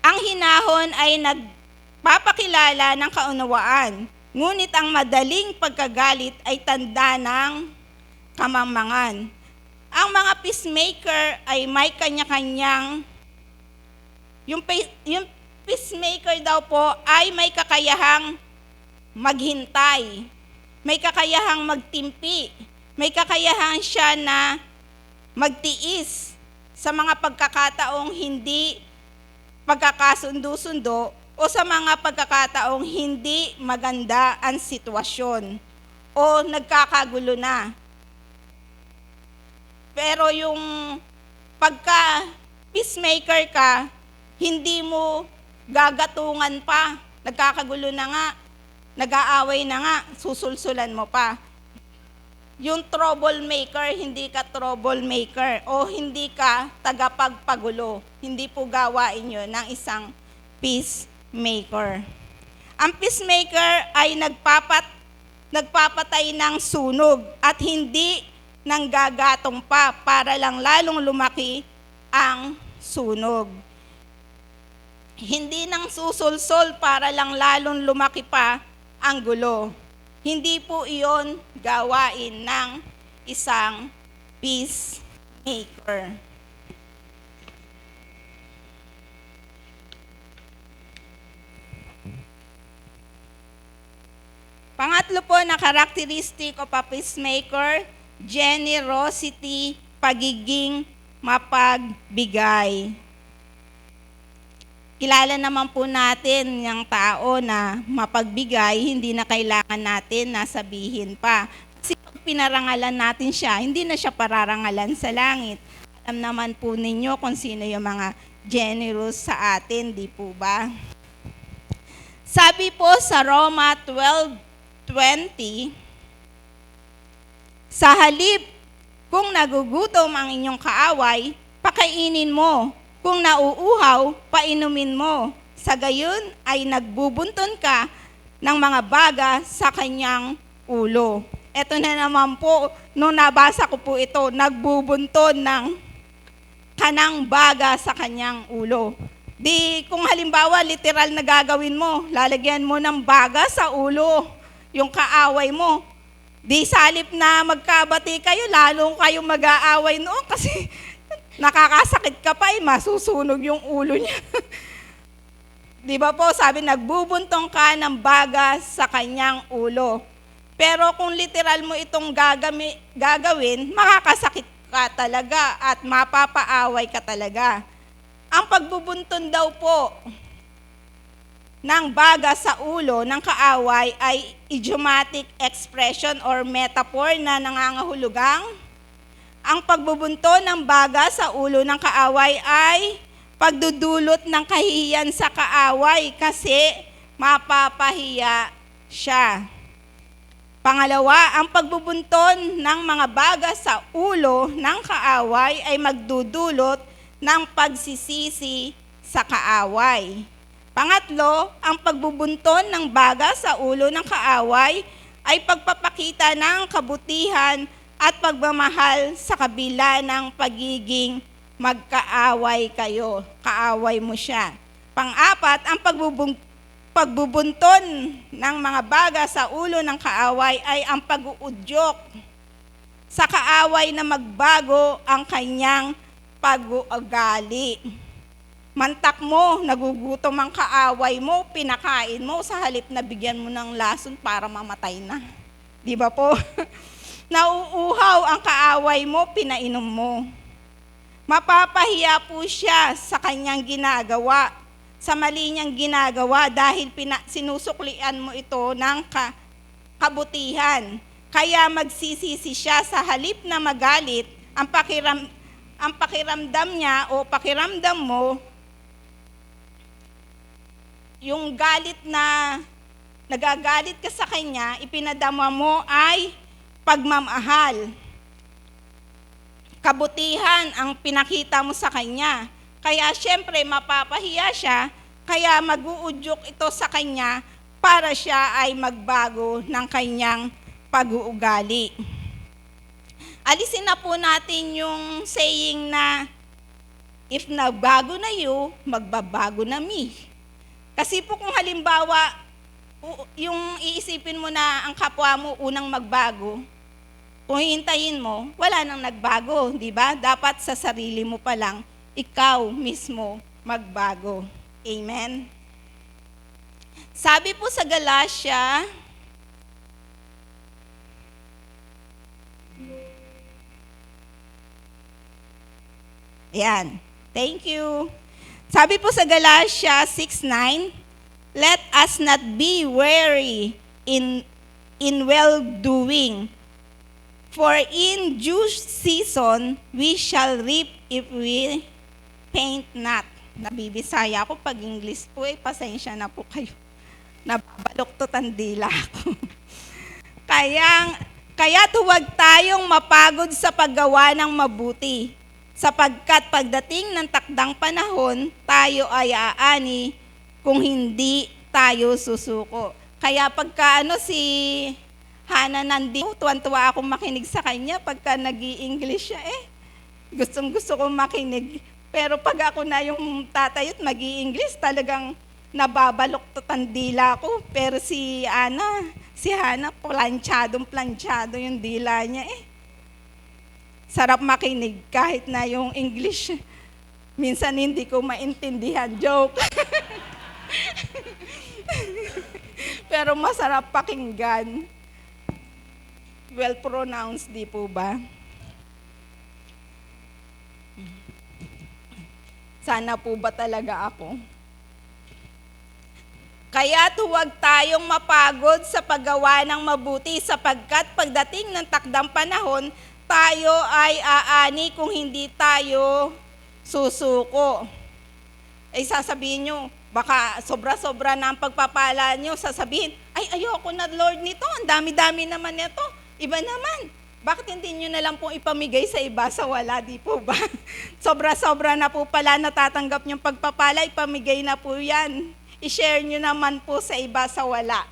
Ang hinahon ay nagpapakilala ng kaunawaan, ngunit ang madaling pagkagalit ay tanda ng kamangmangan. Ang mga peacemaker ay may kanya-kanyang, yung peacemaker daw po ay may kakayahang maghintay, may kakayahang magtimpi, may kakayahang siya na magtiis sa mga pagkakataong hindi pagkakasundo-sundo o sa mga pagkakataong hindi maganda ang sitwasyon o nagkakagulo na. Pero yung pagka peacemaker ka, hindi mo gagatungan pa, nagkakagulo na nga, nag-aaway na nga, susulsulan mo pa. Yung troublemaker, hindi ka troublemaker o hindi ka tagapagpagulo. Hindi po gawain yun ng isang peacemaker. Ang peacemaker ay nagpapatay ng sunog at hindi nanggagatong pa para lang lalong lumaki ang sunog. Hindi nang susulsol para lang lalong lumaki pa ang gulo. Hindi po iyon gawain ng isang peacemaker. Pangatlo po na characteristic of a peacemaker, generosity, pagiging mapagbigay. Kilala naman po natin yung tao na mapagbigay, hindi na kailangan natin na sabihin pa. Kasi pag pinarangalan natin siya, hindi na siya pararangalan sa langit. Alam naman po ninyo kung sino yung mga generous sa atin, di po ba? Sabi po sa Roma 12:20, sa halip, kung nagugutom ang inyong kaaway, pakainin mo. Kung nauuhaw, painumin mo. Sa gayon ay nagbubunton ka ng mga baga sa kanyang ulo. Ito na naman po, nung nabasa ko po ito, nagbubunton ng kanang baga sa kanyang ulo. Di kung halimbawa literal na gagawin mo, lalagyan mo ng baga sa ulo yung kaaway mo. Di salip na magkabati kayo, lalong kayong mag-aaway noon kasi nakakasakit ka pa, masusunog yung ulo niya. Di ba po, sabi, nagbubuntong ka ng baga sa kanyang ulo. Pero kung literal mo itong gagawin, makakasakit ka talaga at mapapaaway ka talaga. Ang pagbubunton daw po ng baga sa ulo ng kaaway ay idiomatic expression or metaphor na nangangahulugang ang pagbubunton ng baga sa ulo ng kaaway ay pagdudulot ng kahihiyan sa kaaway kasi mapapahiya siya. Pangalawa, ang pagbubunton ng mga baga sa ulo ng kaaway ay magdudulot ng pagsisisi sa kaaway. Pangatlo, ang pagbubunton ng baga sa ulo ng kaaway ay pagpapakita ng kabutihan at pagmamahal sa kabila ng pagiging magkaaway kayo. Kaaway mo siya. Pang-apat, ang pagbubunton ng mga baga sa ulo ng kaaway ay ang pag-uudyok sa kaaway na magbago ang kanyang pag-uugali. Mantak mo, nagugutom ang kaaway mo, pinakain mo sa halip na bigyan mo ng lason para mamatay na. Di ba po? Nauuhaw ang kaaway mo, pinainom mo. Mapapahiya po siya sa kanyang ginagawa, sa mali niyang ginagawa dahil sinusuklian mo ito ng kabutihan. Kaya magsisisi siya sa halip na magalit, ang pakiramdam niya o pakiramdam mo, yung galit na nagagalit ka sa kanya, ipinadama mo ay pagmamahal. Kabutihan ang pinakita mo sa kanya. Kaya syempre mapapahiya siya, kaya mag-uudyok ito sa kanya para siya ay magbago ng kanyang pag-uugali. Alisin na po natin yung saying na, if nagbago na you, magbabago na me. Kasi po kung halimbawa, yung iisipin mo na ang kapwa mo unang magbago, kung hihintayin mo, wala nang nagbago, di ba? Dapat sa sarili mo pa lang, ikaw mismo magbago. Amen? Sabi po sa Galatia, ayan, thank you. Sabi po sa Galatia 6:9, let us not be weary in well-doing, for in due season we shall reap if we faint not. Nabibisaya ako pag English po pasensya na po kayo. Nabaloktot ang dila ako. Kaya huwag tayong mapagod sa paggawa ng mabuti, sapagkat pagdating ng takdang panahon, tayo ay aani kung hindi tayo susuko. Kaya pagka si Hana nandito, tuwan-tuwa akong makinig sa kanya pagka nag-i-English siya Gustong-gusto kong makinig. Pero pag ako na yung tatay at mag-i-English, talagang nababaloktot ang dila ko. Pero si Hana, planchadong-planchado yung dila niya Sarap makinig kahit na yung English. Minsan hindi ko maintindihan. Joke. Pero masarap pakinggan. Well pronounced, di po ba? Sana po ba talaga ako? Kaya huwag tayong mapagod sa paggawa ng mabuti, sapagkat pagdating ng takdang panahon, tayo ay aani kung hindi tayo susuko. Sasabihin nyo, baka sobra-sobra na ang pagpapala nyo, sasabihin, ayoko na Lord nito, ang dami-dami naman nito, iba naman. Bakit hindi nyo na lang pong ipamigay sa iba sa wala, di po ba? Sobra-sobra na po pala natatanggap nyong pagpapala, ipamigay na po yan. I-share nyo naman po sa iba sa wala.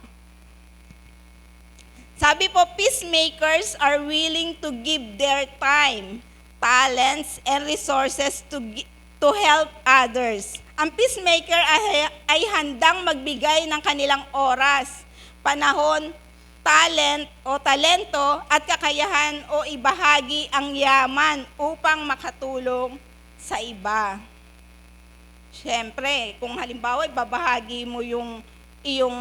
Sabi po, peacemakers are willing to give their time, talents, and resources to help others. Ang peacemaker ay handang magbigay ng kanilang oras, panahon, talento at kakayahan o ibahagi ang yaman upang makatulong sa iba. Siyempre, kung halimbawa ibabahagi mo yung iyong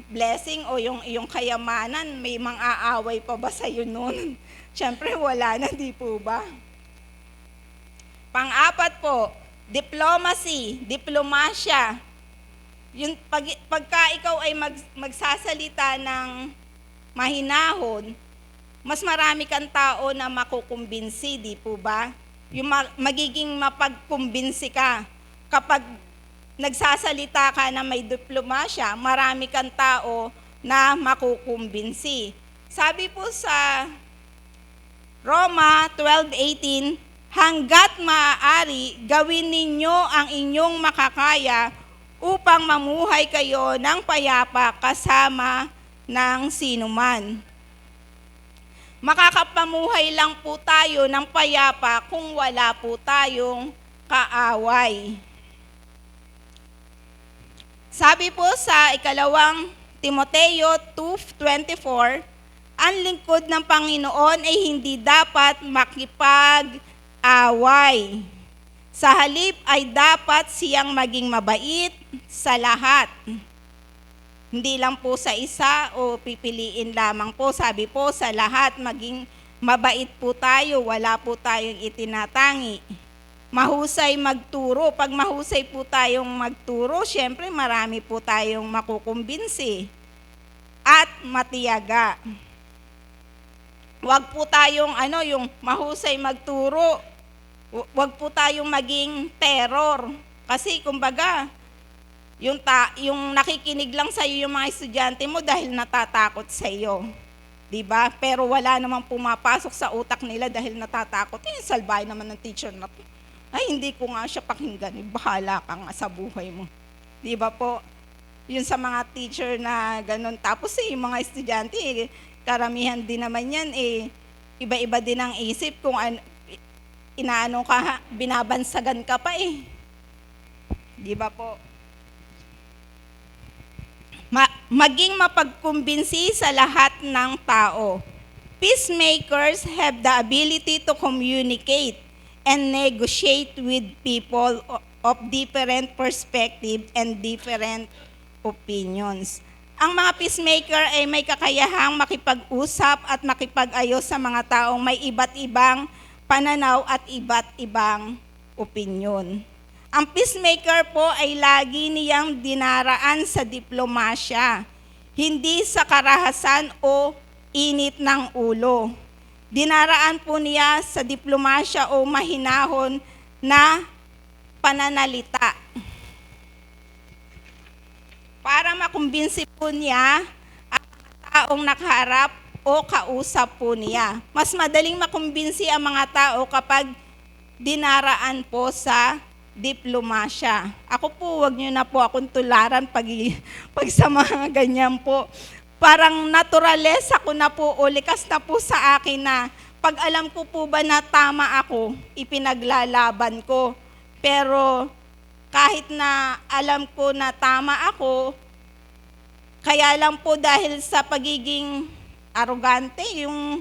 blessing o yung iyong kayamanan, may mang-aaway pa ba sa'yo nun? Siyempre, wala na, di po ba? Pang-apat po, diplomasya. Yung pagka ikaw ay magsasalita ng mahinahon, mas marami kang tao na makukumbinsi, di po ba? Yung magiging mapagkumbinsi ka. Kapag nagsasalita ka na may diplomasya, marami kang tao na makukumbinsi. Sabi po sa Roma 12:18, Hanggat maaari, gawin ninyo ang inyong makakaya upang mamuhay kayo ng payapa kasama ng sinuman. Makakapamuhay lang po tayo ng payapa kung wala po tayong kaaway. Sabi po sa 2 Timoteo 2:24, ang lingkod ng Panginoon ay hindi dapat makipag-away. Sa halip ay dapat siyang maging mabait sa lahat. Hindi lang po sa isa o pipiliin lamang po. Sabi po sa lahat, maging mabait po tayo, wala po tayong itinatangi. Mahusay magturo. Pag mahusay po tayong magturo, syempre marami po tayong makukumbinsi at matiyaga. Huwag po tayong yung mahusay magturo. Huwag po tayong maging terror. Kasi kumbaga, yung nakikinig lang sa iyo yung mga estudyante mo dahil natatakot sa iyo. 'Di ba? Pero wala namang pumapasok sa utak nila dahil natatakot. Salbahe naman ng teacher na to. Ay, hindi ko nga siya pakinggan. Bahala ka nga sa buhay mo. 'Di ba po? Yun sa mga teacher na ganun. Tapos yung mga estudyante, karamihan din naman yan, iba-iba din ang isip kung binabansagan ka pa . Di ba po? Maging mapagkumbinsi sa lahat ng tao. Peacemakers have the ability to communicate and negotiate with people of different perspective and different opinions. Ang mga peacemaker ay may kakayahang makipag-usap at makipag-ayos sa mga taong may iba't ibang pananaw at iba't ibang opinyon. Ang peacemaker po ay lagi niyang dinaraan sa diplomasya, hindi sa karahasan o init ng ulo. Dinaraan po niya sa diplomasya o mahinahon na pananalita. Para makumbinsi po niya ang taong nakaharap o kausap po niya. Mas madaling makumbinsi ang mga tao kapag dinaraan po sa diplomasya. Ako po, wag niyo na po akong tularan pag sa mga ganyan po. Parang naturalesa ko na po o likas na po sa akin na pag alam ko po ba na tama ako, ipinaglalaban ko. Pero kahit na alam ko na tama ako, kaya lang po dahil sa pagiging arrogante, yung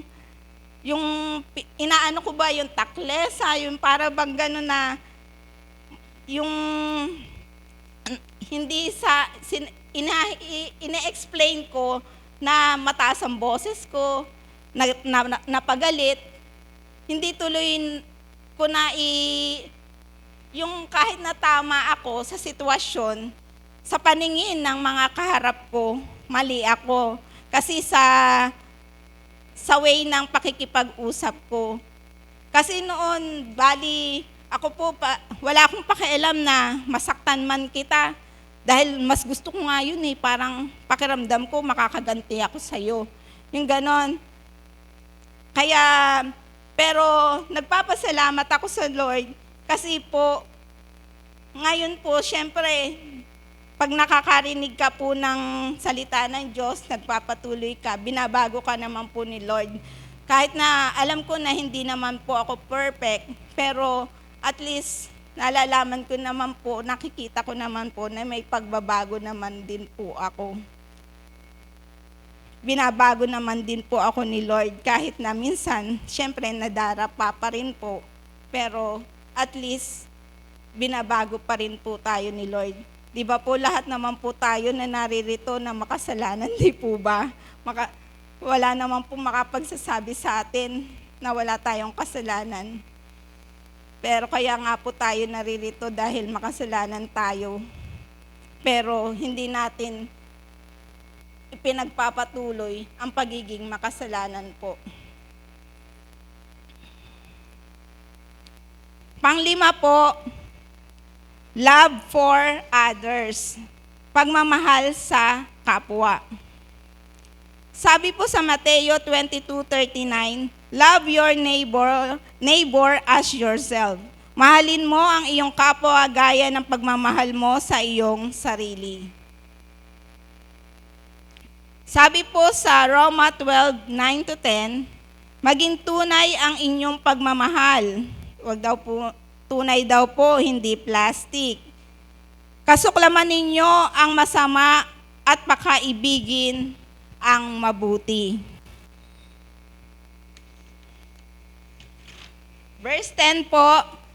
inaano ko ba, yung taklesa, yung para bang gano'n na, yung hindi ina-explain ko na mataas ang boses ko, napagalit, hindi tuloy ko na yung kahit na tama ako sa sitwasyon, sa paningin ng mga kaharap ko, mali ako. Kasi sa way ng pakikipag-usap ko. Kasi noon, ako po, wala akong pakialam na masaktan man kita. Dahil mas gusto ko nga yun parang pakiramdam ko, makakaganti ako sa'yo. Yung ganon. Kaya, pero nagpapasalamat ako sa Lord kasi po, ngayon po, syempre, pag nakakarinig ka po ng salita ng Diyos, nagpapatuloy ka, binabago ka naman po ni Lord. Kahit na alam ko na hindi naman po ako perfect, pero at least nalalaman ko naman po, nakikita ko naman po na may pagbabago naman din po ako. Binabago naman din po ako ni Lord kahit na minsan, syempre nadarapa pa rin po. Pero at least, binabago pa rin po tayo ni Lord. Di ba po lahat naman po tayo na naririto na makasalanan, di po ba? Wala naman po makapagsasabi sa atin na wala tayong kasalanan. Pero kaya nga po tayo naririto dahil makasalanan tayo. Pero hindi natin ipinagpapatuloy ang pagiging makasalanan po. Panglima po, love for others. Pagmamahal sa kapwa. Sabi po sa Mateo 22:39, Love your neighbor as yourself. Mahalin mo ang iyong kapwa gaya ng pagmamahal mo sa iyong sarili. Sabi po sa Roma 12:9-10, maging tunay ang inyong pagmamahal. Tunay daw po, hindi plastic. Kasuklaman ninyo ang masama at pakaibigin ang mabuti. Verse 10 po,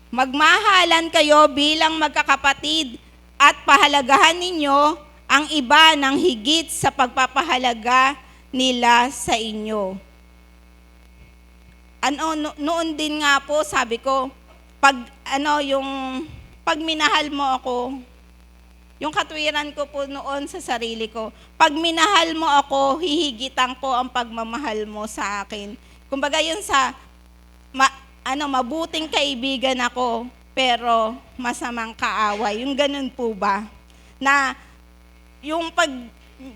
magmahalan kayo bilang magkakapatid at pahalagahan ninyo ang iba ng higit sa pagpapahalaga nila sa inyo. Noon din nga po, sabi ko, pag minahal mo ako, yung katwiran ko po noon sa sarili ko, pag minahal mo ako, hihigitan ko ang pagmamahal mo sa akin. Kumbaga yun sa, mabuting kaibigan ako, pero masamang kaaway. Yung ganun po ba? Na yung pag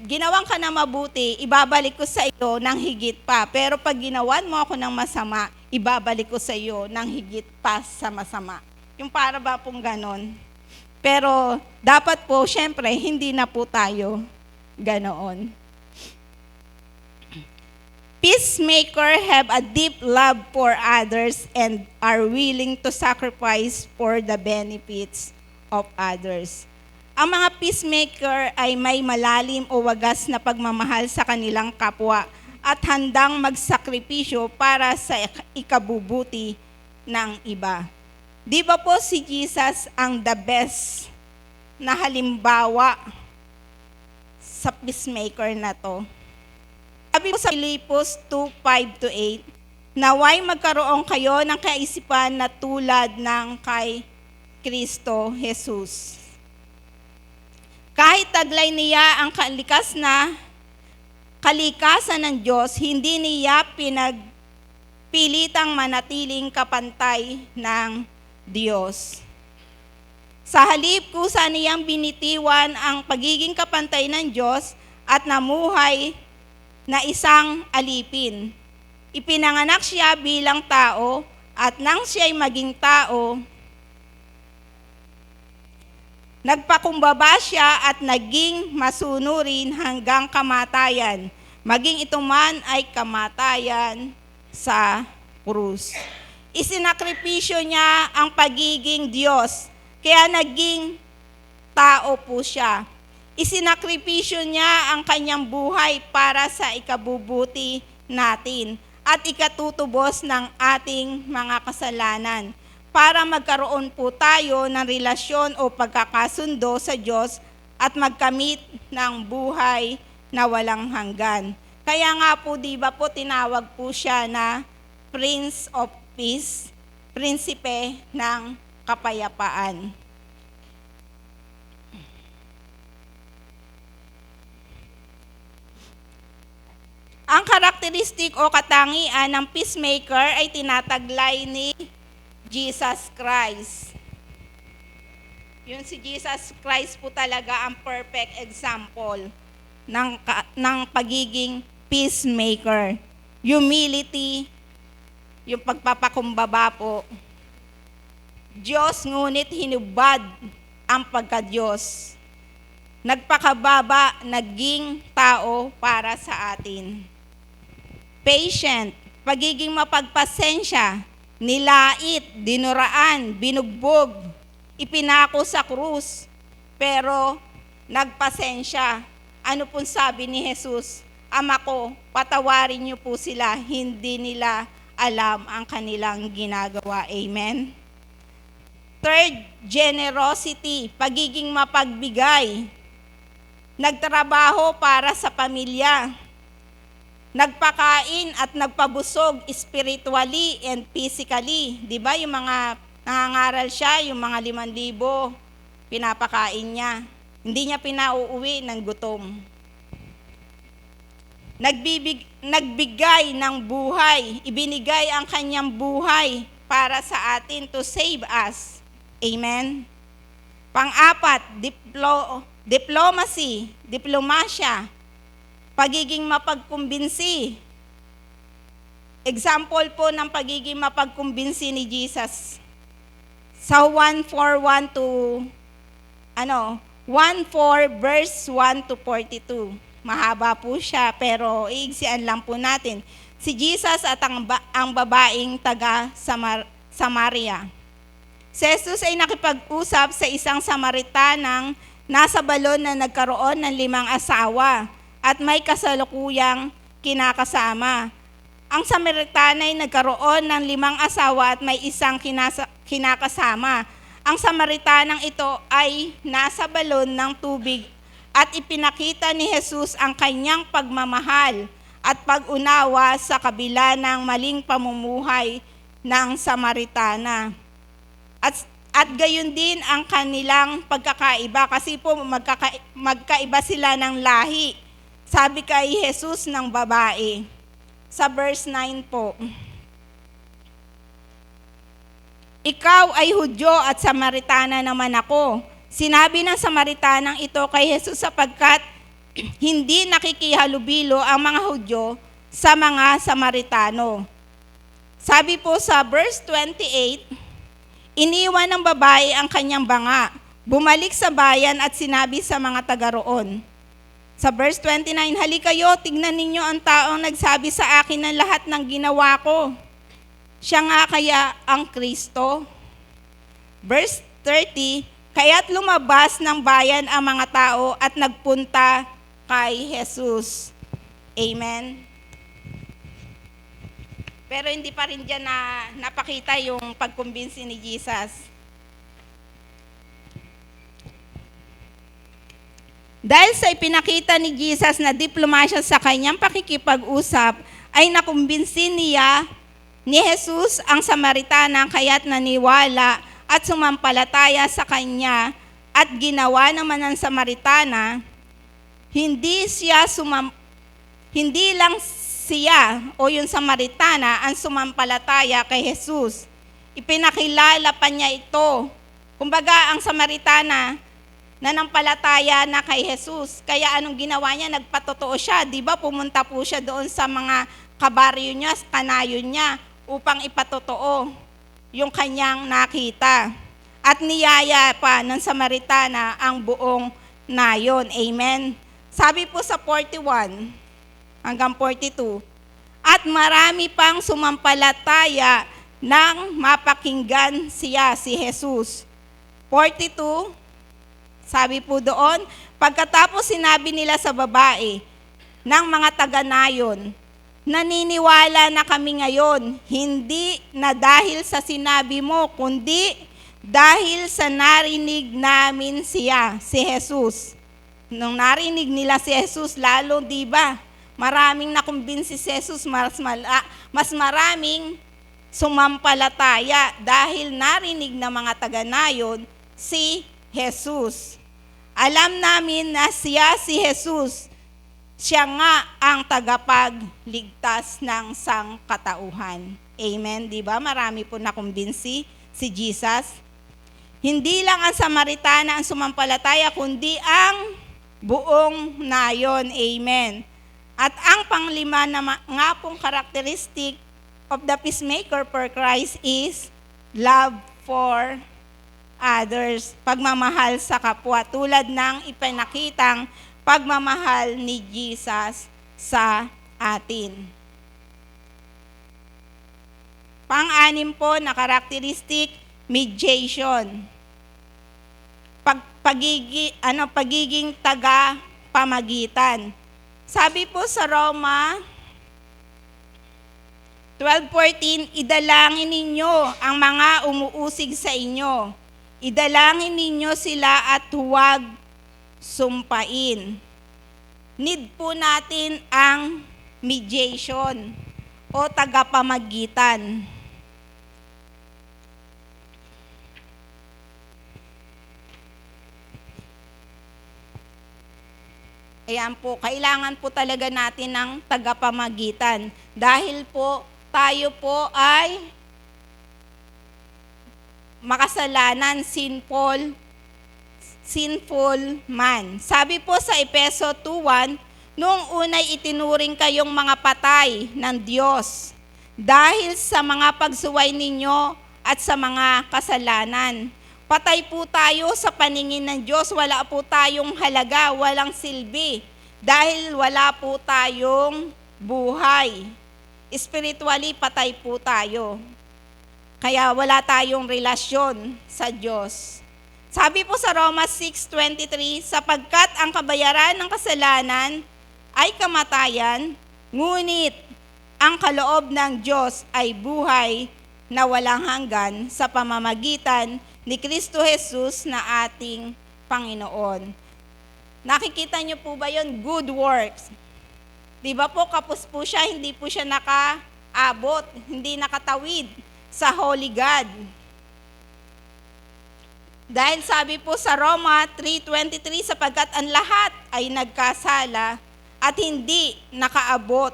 ginawan ka na mabuti, ibabalik ko sa iyo ng higit pa. Pero pag ginawan mo ako ng masama, ibabalik ko sa iyo ng higit pa sa masama. Yung para ba pong ganon? Pero dapat po, syempre, hindi na po tayo ganoon. Peacemaker have a deep love for others and are willing to sacrifice for the benefits of others. Ang mga peacemaker ay may malalim o wagas na pagmamahal sa kanilang kapwa at handang magsakripisyo para sa ikabubuti ng iba. Di ba po si Jesus ang the best na halimbawa sa peacemaker na to? Sabi po sa Filipos 2:5-8, naway magkaroon kayo ng kaisipan na tulad ng kay Kristo Jesus. Kahit taglay niya ang kalikasan ng Diyos, hindi niya pinagpilitang manatiling kapantay ng Diyos. Sa halip, kusa niyang binitiwan ang pagiging kapantay ng Diyos at namuhay na isang alipin. Ipinanganak siya bilang tao at nang siya'y maging tao, nagpakumbaba siya at naging masunurin hanggang kamatayan. Maging ito man ay kamatayan sa krus. Isinakripisyo niya ang pagiging Diyos, kaya naging tao po siya. Isinakripisyo niya ang kanyang buhay para sa ikabubuti natin at ikatutubos ng ating mga kasalanan, para magkaroon po tayo ng relasyon o pagkakasundo sa Diyos at magkamit ng buhay na walang hanggan. Kaya nga po, di ba po, tinawag po siya na Prince of Peace, prinsipe ng kapayapaan. Ang karakteristik o katangian ng peacemaker ay tinataglay ni Jesus Christ. Yun si Jesus Christ po talaga ang perfect example ng pagiging peacemaker. Humility, yung pagpapakumbaba po. Diyos ngunit hinubad ang pagka-Diyos. Nagpakababa, naging tao para sa atin. Patient, pagiging mapagpasensya, nilait, dinuraan, binugbog, ipinako sa krus, pero nagpasensya. Ano pong sabi ni Jesus? Ama ko, patawarin niyo po sila, hindi nila alam ang kanilang ginagawa. Amen? Third, generosity, pagiging mapagbigay. Nagtrabaho para sa pamilya. Nagpakain at nagpabusog spiritually and physically. Di ba yung mga nangangaral siya, yung mga 5,000, pinapakain niya. Hindi niya pinauuwi ng gutom. Nagbigay ng buhay. Ibinigay ang kanyang buhay para sa atin to save us. Amen? Pang-apat, diplomasya. Pagiging mapagkumbinsi. example po ng pagiging mapagkumbinsi ni Jesus. Sa 1:4 to 1:4 verse 1 to 42. Mahaba po siya pero iigsian lang po natin. Si Jesus at ang babaeng taga Samaria. Si Jesus ay nakipag-usap sa isang Samaritanang nasa balon na nagkaroon ng 5 asawa at may kasalukuyang kinakasama. Ang Samaritana ay nagkaroon ng 5 asawa at may isang kinakasama. Ang Samaritanang ito ay nasa balon ng tubig at ipinakita ni Jesus ang kanyang pagmamahal at pag-unawa sa kabila ng maling pamumuhay ng Samaritana. At gayon din ang kanilang pagkakaiba kasi po magkaiba sila ng lahi. Sabi kay Jesus ng babae, sa verse 9 po, ikaw ay Hudyo at Samaritana naman ako. Sinabi ng Samaritanang ito kay Jesus sapagkat hindi nakikihalubilo ang mga Hudyo sa mga Samaritano. Sabi po sa verse 28, iniwan ng babae ang kanyang banga, bumalik sa bayan at sinabi sa mga taga roon. Sa verse 29, halikayo, tignan ninyo ang taong nagsabi sa akin ng lahat ng ginawa ko. Siya nga kaya ang Kristo? Verse 30, kaya't lumabas ng bayan ang mga tao at nagpunta kay Jesus. Amen. Pero hindi pa rin dyan napakita yung pagkumbinsi ni Jesus. Dahil sa ipinakita ni Jesus na diplomasya sa kanyang pakikipag-usap, ay nakumbinsi niya ni Jesus ang Samaritana kaya't naniwala at sumampalataya sa kanya at ginawa naman ng Samaritana, hindi lang siya o yung Samaritana ang sumampalataya kay Jesus. Ipinakilala pa niya ito. Kumbaga, ang Samaritana nanampalataya na kay Jesus. Kaya anong ginawa niya? Nagpatotoo siya. Di ba pumunta po siya doon sa mga kabaryo niya, kanayon niya, upang ipatotoo yung kanyang nakita. At niyaya pa ng Samaritana ang buong nayon. Amen. Sabi po sa 41 hanggang 42, at marami pang sumampalataya nang mapakinggan siya, si Jesus. 42, sabi po doon, pagkatapos sinabi nila sa babae ng mga taga-nayon, naniniwala na kami ngayon, hindi na dahil sa sinabi mo, kundi dahil sa narinig namin siya, si Jesus. Nung narinig nila si Jesus, lalo, di ba? Maraming nakumbinsi si Jesus, mas maraming sumampalataya dahil narinig ng mga taga-nayon si Jesus. Alam namin na siya, si Jesus, siya nga ang tagapagligtas ng sangkatauhan. Amen, di ba? Marami po nakumbinsi si Jesus. Hindi lang ang Samaritana ang sumampalataya, kundi ang buong nayon. Amen. At ang panglima na nga pong characteristic of the peacemaker for Christ is love for others, pagmamahal sa kapwa, tulad ng ipinakitang pagmamahal ni Jesus sa atin. Pang-anim po na characteristic, mediation. Pagiging taga-pamagitan. Sabi po sa Roma 12:14, idalangin ninyo ang mga umuusig sa inyo. Idalangin ninyo sila at huwag sumpain. Need po natin ang mediation o tagapamagitan. Ayan po, kailangan po talaga natin ng tagapamagitan. Dahil po, tayo po ay makasalanan, sinful man. Sabi po sa Efeso 2:1, noong unay itinuring kayong mga patay ng Diyos dahil sa mga pagsuway ninyo at sa mga kasalanan. Patay po tayo sa paningin ng Diyos, wala po tayong halaga, walang silbi, dahil wala po tayong buhay. Spiritually, patay po tayo. Kaya wala tayong relasyon sa Diyos. Sabi po sa Roma 6:23, sapagkat ang kabayaran ng kasalanan ay kamatayan, ngunit ang kaloob ng Diyos ay buhay na walang hanggan sa pamamagitan ni Kristo Jesus na ating Panginoon. Nakikita niyo po ba yon? Good works. Di ba po, kapos po siya, hindi po siya nakaabot, hindi nakatawid sa Holy God. Dahil sabi po sa Roma 3:23, sapagkat ang lahat ay nagkasala at hindi nakaabot,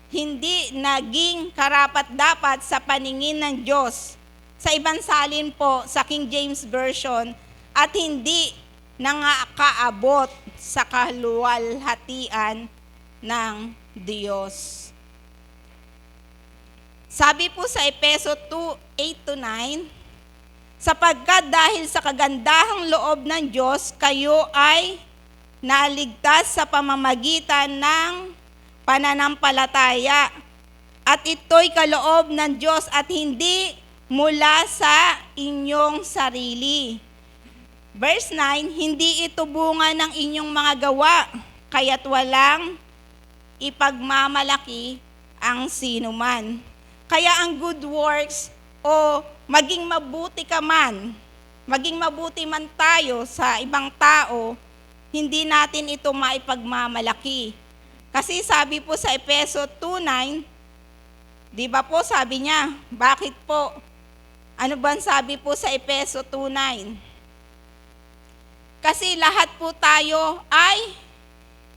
hindi naging karapat-dapat sa paningin ng Diyos. Sa ibang salin po, sa King James Version, at hindi nakakaabot sa kaluwalhatian ng Diyos. Sabi po sa Efeso 2:8-9, sapagkat dahil sa kagandahang loob ng Diyos, kayo ay naligtas sa pamamagitan ng pananampalataya. At ito'y kaloob ng Diyos at hindi mula sa inyong sarili. Verse 9, hindi ito bunga ng inyong mga gawa, kaya't walang ipagmamalaki ang sinuman. Kaya ang good works o maging mabuti ka man, maging mabuti man tayo sa ibang tao, hindi natin ito maipagmamalaki. Kasi sabi po sa Efeso 2:9, di ba po sabi niya, bakit po? Ano ba sabi po sa Efeso 2:9? Kasi lahat po tayo ay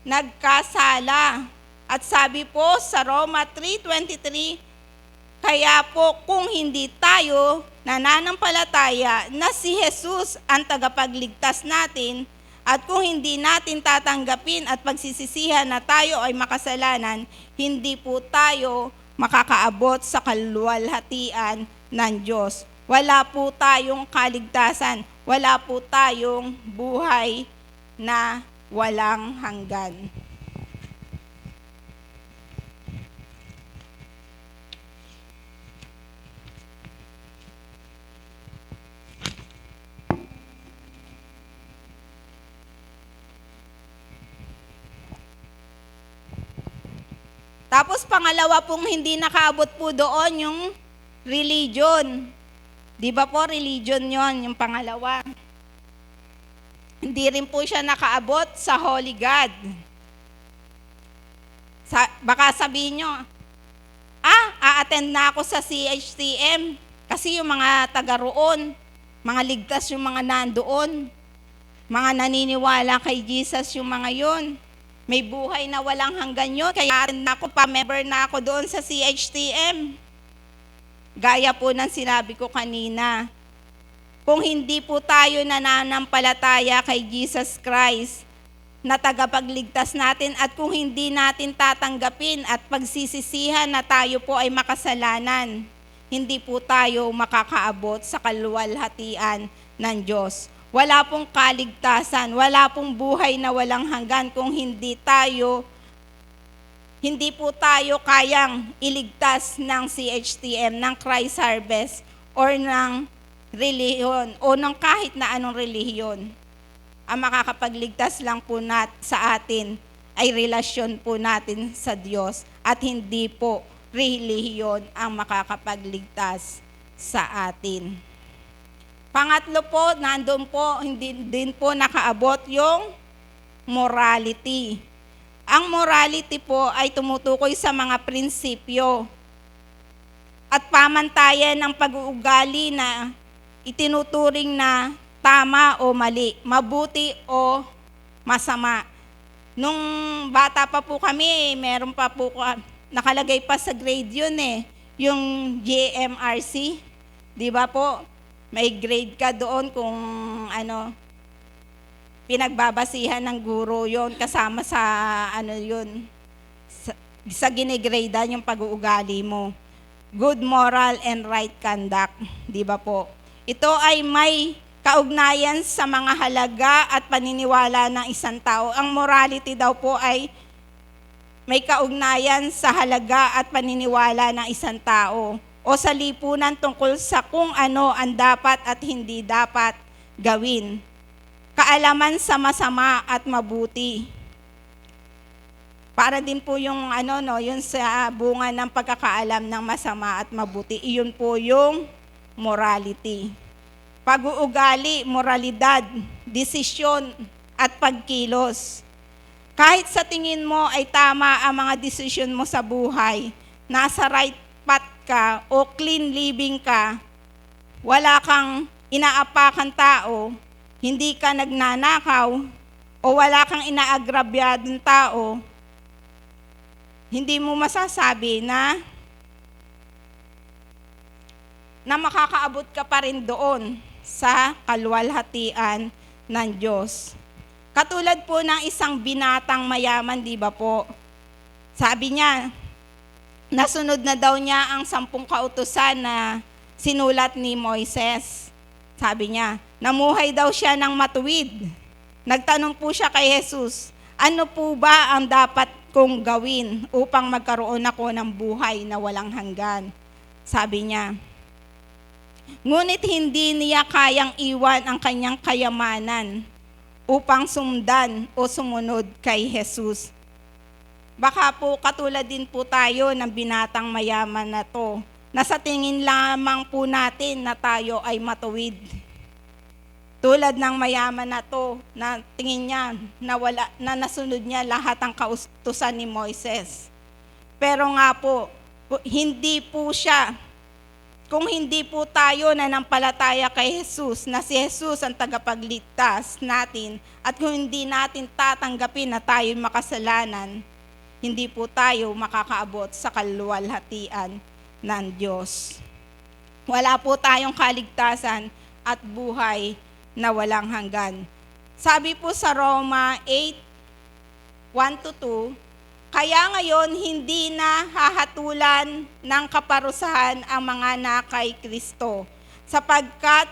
nagkasala. At sabi po sa Roma 3:23, kaya po kung hindi tayo nananampalataya na si Jesus ang tagapagligtas natin, at kung hindi natin tatanggapin at pagsisisihan na tayo ay makasalanan, hindi po tayo makakaabot sa kaluwalhatian ng Diyos. Wala po tayong kaligtasan, wala po tayong buhay na walang hanggan. Tapos pangalawa pong hindi nakaabot po doon yung religion. Di ba po religion yon yung pangalawa? Hindi rin po siya nakaabot sa Holy God. Baka sabihin nyo, a-attend na ako sa CHTM kasi yung mga taga roon, mga ligtas yung mga nandoon, mga naniniwala kay Jesus yung mga yon. May buhay na walang hanggan yun. Kaya ako, pa-member na ako doon sa CHTM. Gaya po ng sinabi ko kanina. Kung hindi po tayo nananampalataya kay Jesus Christ na tagapagligtas natin, at kung hindi natin tatanggapin at pagsisisihan na tayo po ay makasalanan, hindi po tayo makakaabot sa kaluwalhatian ng Diyos. Wala pong kaligtasan, wala pong buhay na walang hanggan kung hindi po tayo kayang iligtas ng CHTM, ng Christ Harvest, or ng relihiyon, o ng kahit na anong relihiyon. Ang makakapagligtas lang po sa atin ay relasyon po natin sa Diyos, at hindi po relihiyon ang makakapagligtas sa atin. Pangatlo po, nandun po, hindi din po nakaabot yung morality. Ang morality po ay tumutukoy sa mga prinsipyo at pamantayan ng pag-uugali na itinuturing na tama o mali, mabuti o masama. Nung bata pa po kami, meron pa po, nakalagay pa sa grade yun yung GMRC. Di ba po? May grade ka doon kung pinagbabasihan ng guro yon, kasama sa sa ginigradean yung pag-uugali mo. Good moral and right conduct, di ba po? Ito ay may kaugnayan sa mga halaga at paniniwala ng isang tao. Ang morality daw po ay may kaugnayan sa halaga at paniniwala ng isang tao o sa lipunan tungkol sa kung ano ang dapat at hindi dapat gawin. Kaalaman sa masama at mabuti. Para din po yung yun sa bunga ng pagkakaalam ng masama at mabuti. Iyon po yung morality. Pag-uugali, moralidad, desisyon at pagkilos. Kahit sa tingin mo ay tama ang mga desisyon mo sa buhay, nasa right path ka o clean living ka, wala kang inaapakan tao, hindi ka nagnanakaw, o wala kang inaagrabyadong tao, hindi mo masasabi na makakaabot ka pa rin doon sa kaluwalhatian ng Diyos. Katulad po ng isang binatang mayaman, di ba po? Sabi niya, nasunod na daw niya ang 10 kautusan na sinulat ni Moises. Sabi niya, namuhay daw siya ng matuwid. Nagtanong po siya kay Jesus, ano po ba ang dapat kong gawin upang magkaroon ako ng buhay na walang hanggan? Sabi niya, ngunit hindi niya kayang iwan ang kanyang kayamanan upang sundan o sumunod kay Jesus. Baka po katulad din po tayo ng binatang mayaman na to, na sa tingin lamang po natin na tayo ay matuwid. Tulad ng mayaman na to, na tingin niya na nasunod niya lahat ang kautusan ni Moises. Pero nga po, hindi po siya. Kung hindi po tayo nanampalataya kay Jesus, na si Jesus ang tagapagligtas natin, at kung hindi natin tatanggapin na tayo makasalanan, hindi po tayo makakaabot sa kaluwalhatian ng Diyos. Wala po tayong kaligtasan at buhay na walang hanggan. Sabi po sa Roma 8:1-2, kaya ngayon hindi na hahatulan ng kaparusahan ang mga nakay Kristo, sapagkat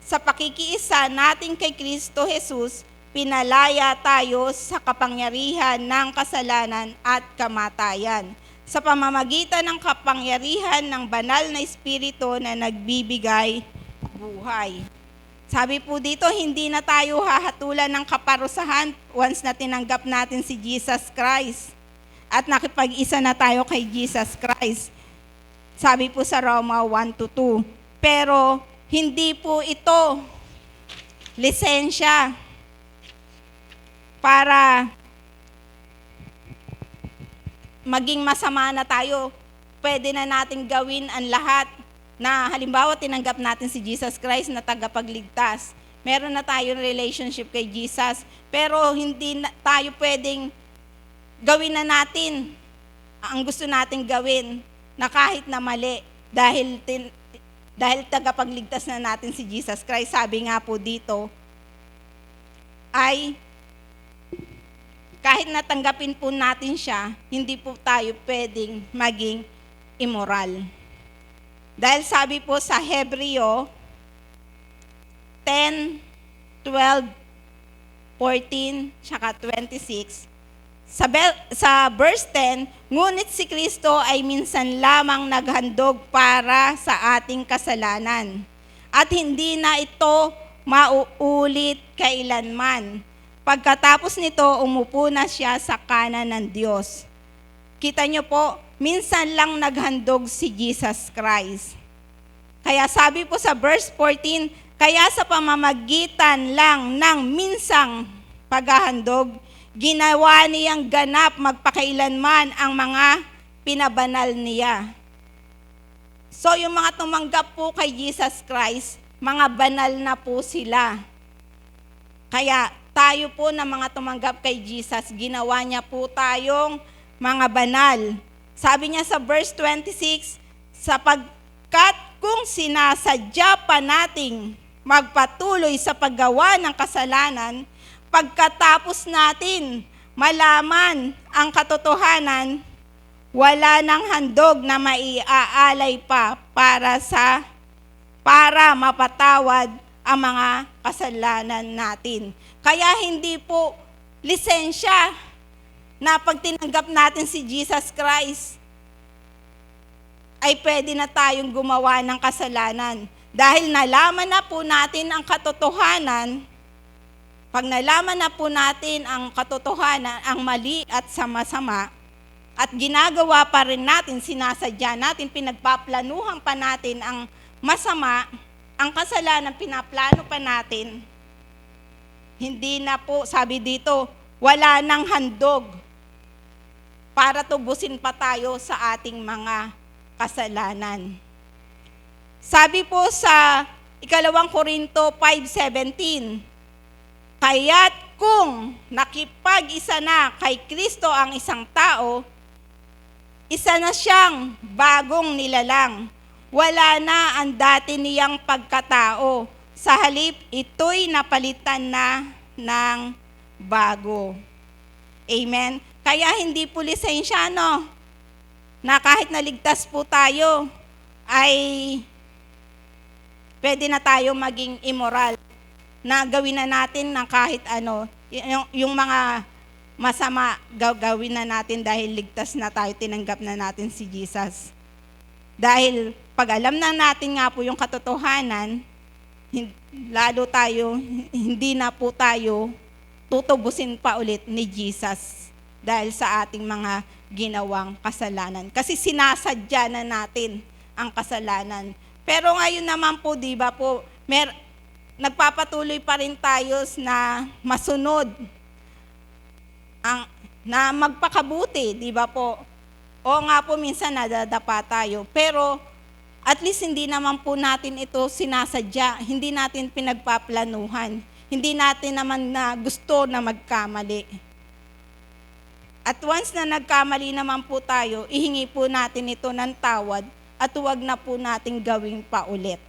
sa pakikiisa natin kay Kristo Jesus, pinalaya tayo sa kapangyarihan ng kasalanan at kamatayan, sa pamamagitan ng kapangyarihan ng banal na Espiritu na nagbibigay buhay. Sabi po dito, hindi na tayo hahatulan ng kaparusahan once na tinanggap natin si Jesus Christ at nakipag-isa na tayo kay Jesus Christ. Sabi po sa Roma 1-2. Pero hindi po ito lisensya para maging masama na tayo. Pwede na natin gawin ang lahat na halimbawa tinanggap natin si Jesus Christ na tagapagligtas. Meron na tayong relationship kay Jesus, pero hindi na tayo pwedeng gawin na natin ang gusto nating gawin na kahit na mali dahil tagapagligtas na natin si Jesus Christ. Sabi nga po dito ay kahit natanggapin po natin siya, hindi po tayo pwedeng maging immoral. Dahil sabi po sa Hebreo 10, 12, 14, tsaka 26, sa verse 10, ngunit si Kristo ay minsan lamang naghandog para sa ating kasalanan, at hindi na ito mauulit kailanman. Pagkatapos nito, umupo na siya sa kanan ng Diyos. Kita niyo po, minsan lang naghandog si Jesus Christ. Kaya sabi po sa verse 14, kaya sa pamamagitan lang ng minsang paghahandog, ginawa niyang ganap magpakailanman ang mga pinabanal niya. So yung mga tumanggap po kay Jesus Christ, mga banal na po sila. Kaya tayo po na mga tumanggap kay Jesus, ginawa niya po tayong mga banal. Sabi niya sa verse 26, sapagkat kung sinasadya pa nating magpatuloy sa paggawa ng kasalanan, pagkatapos natin malaman ang katotohanan, wala nang handog na maiaalay pa para mapatawad ang mga kasalanan natin. Kaya hindi po lisensya na pag tinanggap natin si Jesus Christ, ay pwede na tayong gumawa ng kasalanan. Dahil nalaman na po natin ang katotohanan, pag nalaman na po natin ang katotohanan, ang mali at sama-sama, at ginagawa pa rin natin, sinasadya natin, pinagpaplanuhan pa natin ang masama, ang kasalanan, pinaplano pa natin, hindi na po, sabi dito, wala nang handog para tubusin pa tayo sa ating mga kasalanan. Sabi po sa 2 Korinto 5:17, kaya't kung nakipag-isa na kay Kristo ang isang tao, isa na siyang bagong nilalang. Wala na ang dati niyang pagkatao. Sa halip, ito'y napalitan na ng bago. Amen? Kaya hindi po lisensya, no? Na kahit naligtas po tayo, ay pwede na tayo maging immoral. Na gawin na natin ng kahit ano. Yung mga masama, gawin na natin dahil ligtas na tayo, tinanggap na natin si Jesus. Dahil pag alam na natin nga po yung katotohanan, lalo tayo, hindi na po tayo tutubusin pa ulit ni Jesus dahil sa ating mga ginawang kasalanan. Kasi sinasadya na natin ang kasalanan. Pero ngayon naman po, di ba po, nagpapatuloy pa rin tayo na masunod, na magpakabuti, di ba po? O nga po, minsan nadadapa tayo. Pero at least hindi naman po natin ito sinasadya, hindi natin pinagpaplanuhan, hindi natin naman na gusto na magkamali. At once na nagkamali naman po tayo, ihingi po natin ito ng tawad at huwag na po natin gawin pa ulit.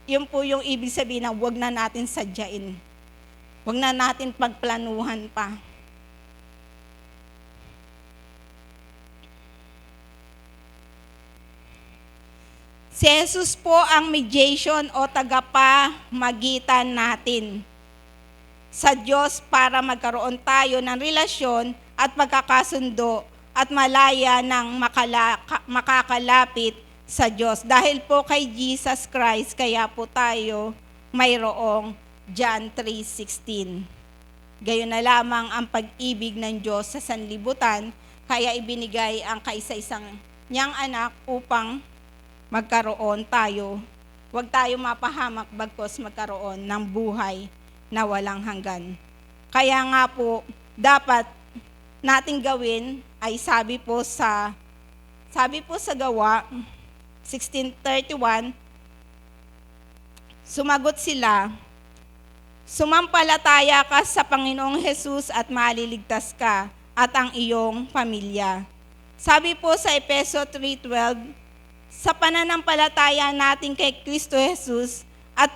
Yun po yung ibig sabihin na huwag na natin sadyain. Huwag na natin pagplanuhan pa. Si Jesus po ang mediation o tagapamagitan natin sa Diyos para magkaroon tayo ng relasyon at pagkakasundo at malaya ng makakalapit sa Diyos. Dahil po kay Jesus Christ, kaya po tayo mayroong John 3:16. Gayon na lamang ang pag-ibig ng Diyos sa sanlibutan, kaya ibinigay ang kaisa-isang niyang anak upang magkaroon tayo, huwag tayo mapahamak bagkos magkaroon ng buhay na walang hanggan. Kaya nga po, dapat nating gawin ay sabi po sa Gawa 16:31, sumagot sila, sumampalataya ka sa Panginoong Jesus at maliligtas ka at ang iyong pamilya. Sabi po sa Efeso 3:12, sa pananampalataya natin kay Kristo Jesus at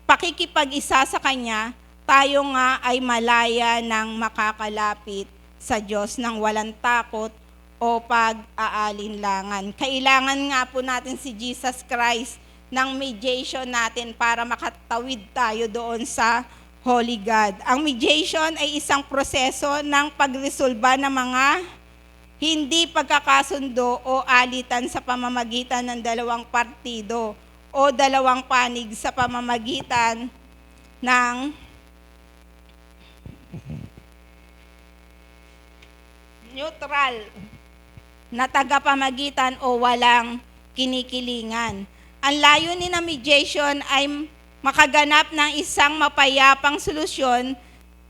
pakikipag-isa sa Kanya, tayo nga ay malaya ng makakalapit sa Diyos ng walang takot o pag-aalinlangan. Kailangan nga po natin si Jesus Christ ng mediation natin para makatawid tayo doon sa Holy God. Ang mediation ay isang proseso ng pagresolba ng mga hindi pagkakasundo o alitan sa pamamagitan ng dalawang partido o dalawang panig sa pamamagitan ng neutral na tagapamagitan o walang kinikilingan. Ang layunin ng mediation ay makaganap ng isang mapayapang solusyon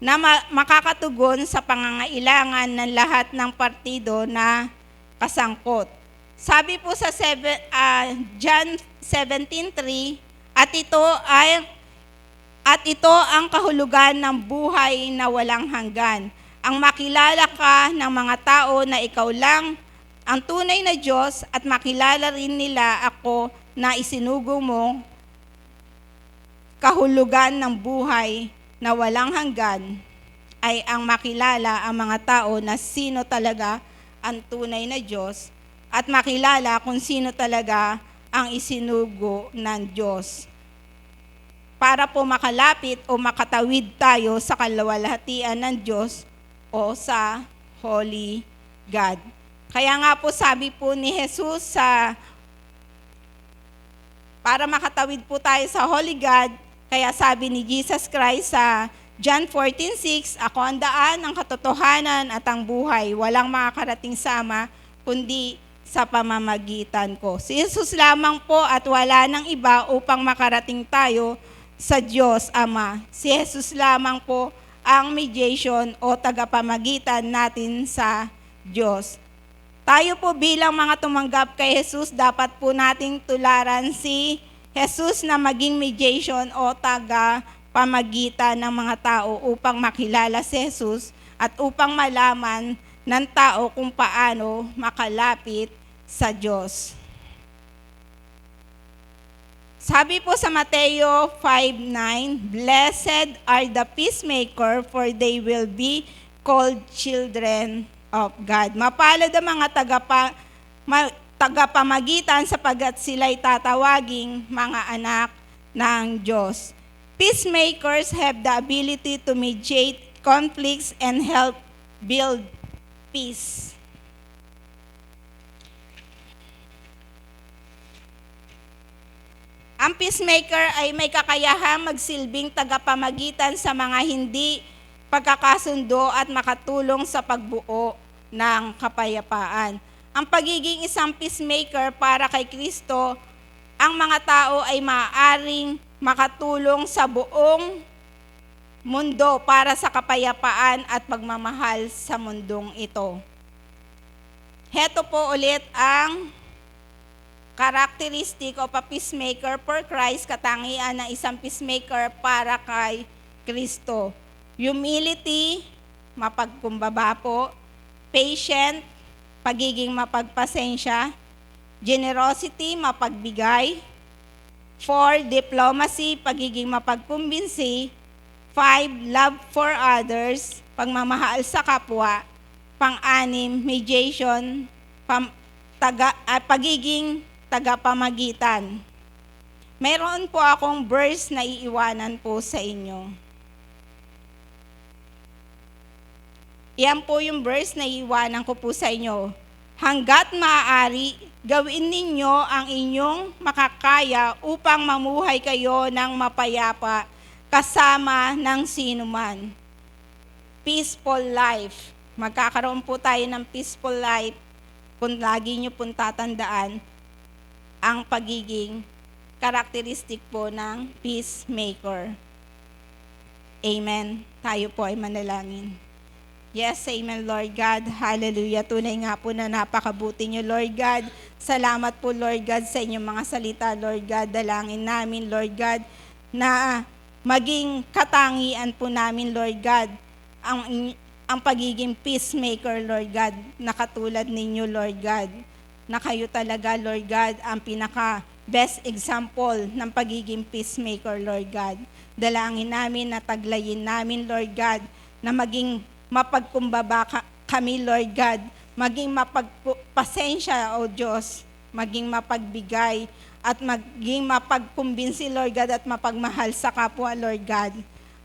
na makakatugon sa pangangailangan ng lahat ng partido na kasangkot. Sabi po sa John 17:3, at ito ang kahulugan ng buhay na walang hanggan. Ang makilala ka ng mga tao na ikaw lang ang tunay na Diyos at makilala rin nila ako na isinugo mo. Kahulugan ng buhay na walang hanggan ay ang makilala ang mga tao na sino talaga ang tunay na Diyos at makilala kung sino talaga ang isinugo ng Diyos para po makalapit o makatawid tayo sa kaluwalhatian ng Diyos o sa Holy God. Kaya nga po sabi po ni Jesus para makatawid po tayo sa Holy God, kaya sabi ni Jesus Christ sa John 14:6, "Ako ang daan, ang katotohanan at ang buhay. Walang makakarating sa Ama, kundi sa pamamagitan ko." Si Jesus lamang po at wala nang iba upang makarating tayo sa Diyos Ama. Si Jesus lamang po ang mediation o tagapamagitan natin sa Diyos. Tayo po bilang mga tumanggap kay Jesus, dapat po nating tularan si Jesus na maging mediation o tagapamagitan ng mga tao upang makilala si Jesus at upang malaman ng tao kung paano makalapit sa Diyos. Sabi po sa Mateo 5:9, "Blessed are the peacemaker, for they will be called children of God." Mapalad ang mga tagapamagitan sapagkat sila'y tatawaging mga anak ng Diyos. Peacemakers have the ability to mediate conflicts and help build peace. Ang peacemaker ay may kakayahang magsilbing tagapamagitan sa mga hindi pagkakasundo at makatulong sa pagbuo ng kapayapaan. Ang pagiging isang peacemaker para kay Kristo, ang mga tao ay maaaring makatulong sa buong mundo para sa kapayapaan at pagmamahal sa mundong ito. Heto po ulit ang characteristic of a peacemaker for Christ, katangian ng isang peacemaker para kay Kristo. Humility, mapagkumbaba po. Patient, pagiging mapagpasensya. Generosity, mapagbigay. 4, diplomacy, pagiging mapagkumbinsi. 5, love for others, pagmamahal sa kapwa. 6, mediation, pagiging tagapamagitan. Meron po akong verse na iiwanan po sa inyo. Iyan po yung verse na iiwanan ko po sa inyo. "Hanggat maaari, gawin ninyo ang inyong makakaya upang mamuhay kayo ng mapayapa kasama ng sinuman." Peaceful life. Magkakaroon po tayo ng peaceful life kung lagi nyo pong tatandaan ang pagiging karakteristik po ng peacemaker. Amen. Tayo po ay manalangin. Yes, amen, Lord God. Hallelujah. Tunay nga po na napakabuti niyo, Lord God. Salamat po, Lord God, sa inyong mga salita, Lord God. Dalangin namin, Lord God, na maging katangian po namin, Lord God, ang pagiging peacemaker, Lord God, na katulad ninyo, Lord God, na kayo talaga, Lord God, ang pinaka-best example ng pagiging peacemaker, Lord God. Dalangin namin na taglayin namin, Lord God, na maging mapagkumbaba kami, Lord God, maging mapagpasensya, O Diyos, maging mapagbigay, at maging mapagkumbinsi, Lord God, at mapagmahal sa kapwa, Lord God,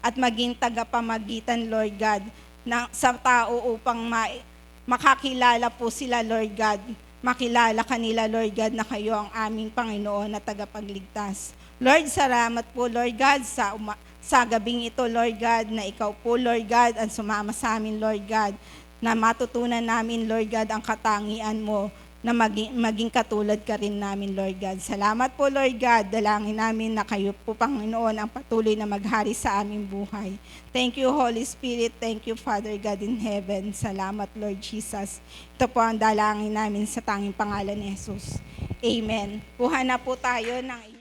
at maging tagapamagitan, Lord God, sa tao upang makakilala po sila, Lord God, makilala kanila, Lord God, na kayo ang aming Panginoon na tagapagligtas. Lord, salamat po, Lord God, sa gabing ito, Lord God, na ikaw po, Lord God, ang sumama sa amin, Lord God, na matutunan namin, Lord God, ang katangian mo, na maging katulad ka rin namin, Lord God. Salamat po, Lord God. Dalangin namin na kayo po, Panginoon, ang patuloy na maghari sa aming buhay. Thank you, Holy Spirit. Thank you, Father God in heaven. Salamat, Lord Jesus. Ito po ang dalangin namin sa tanging pangalan ni Jesus. Amen. Kuha na po tayo ng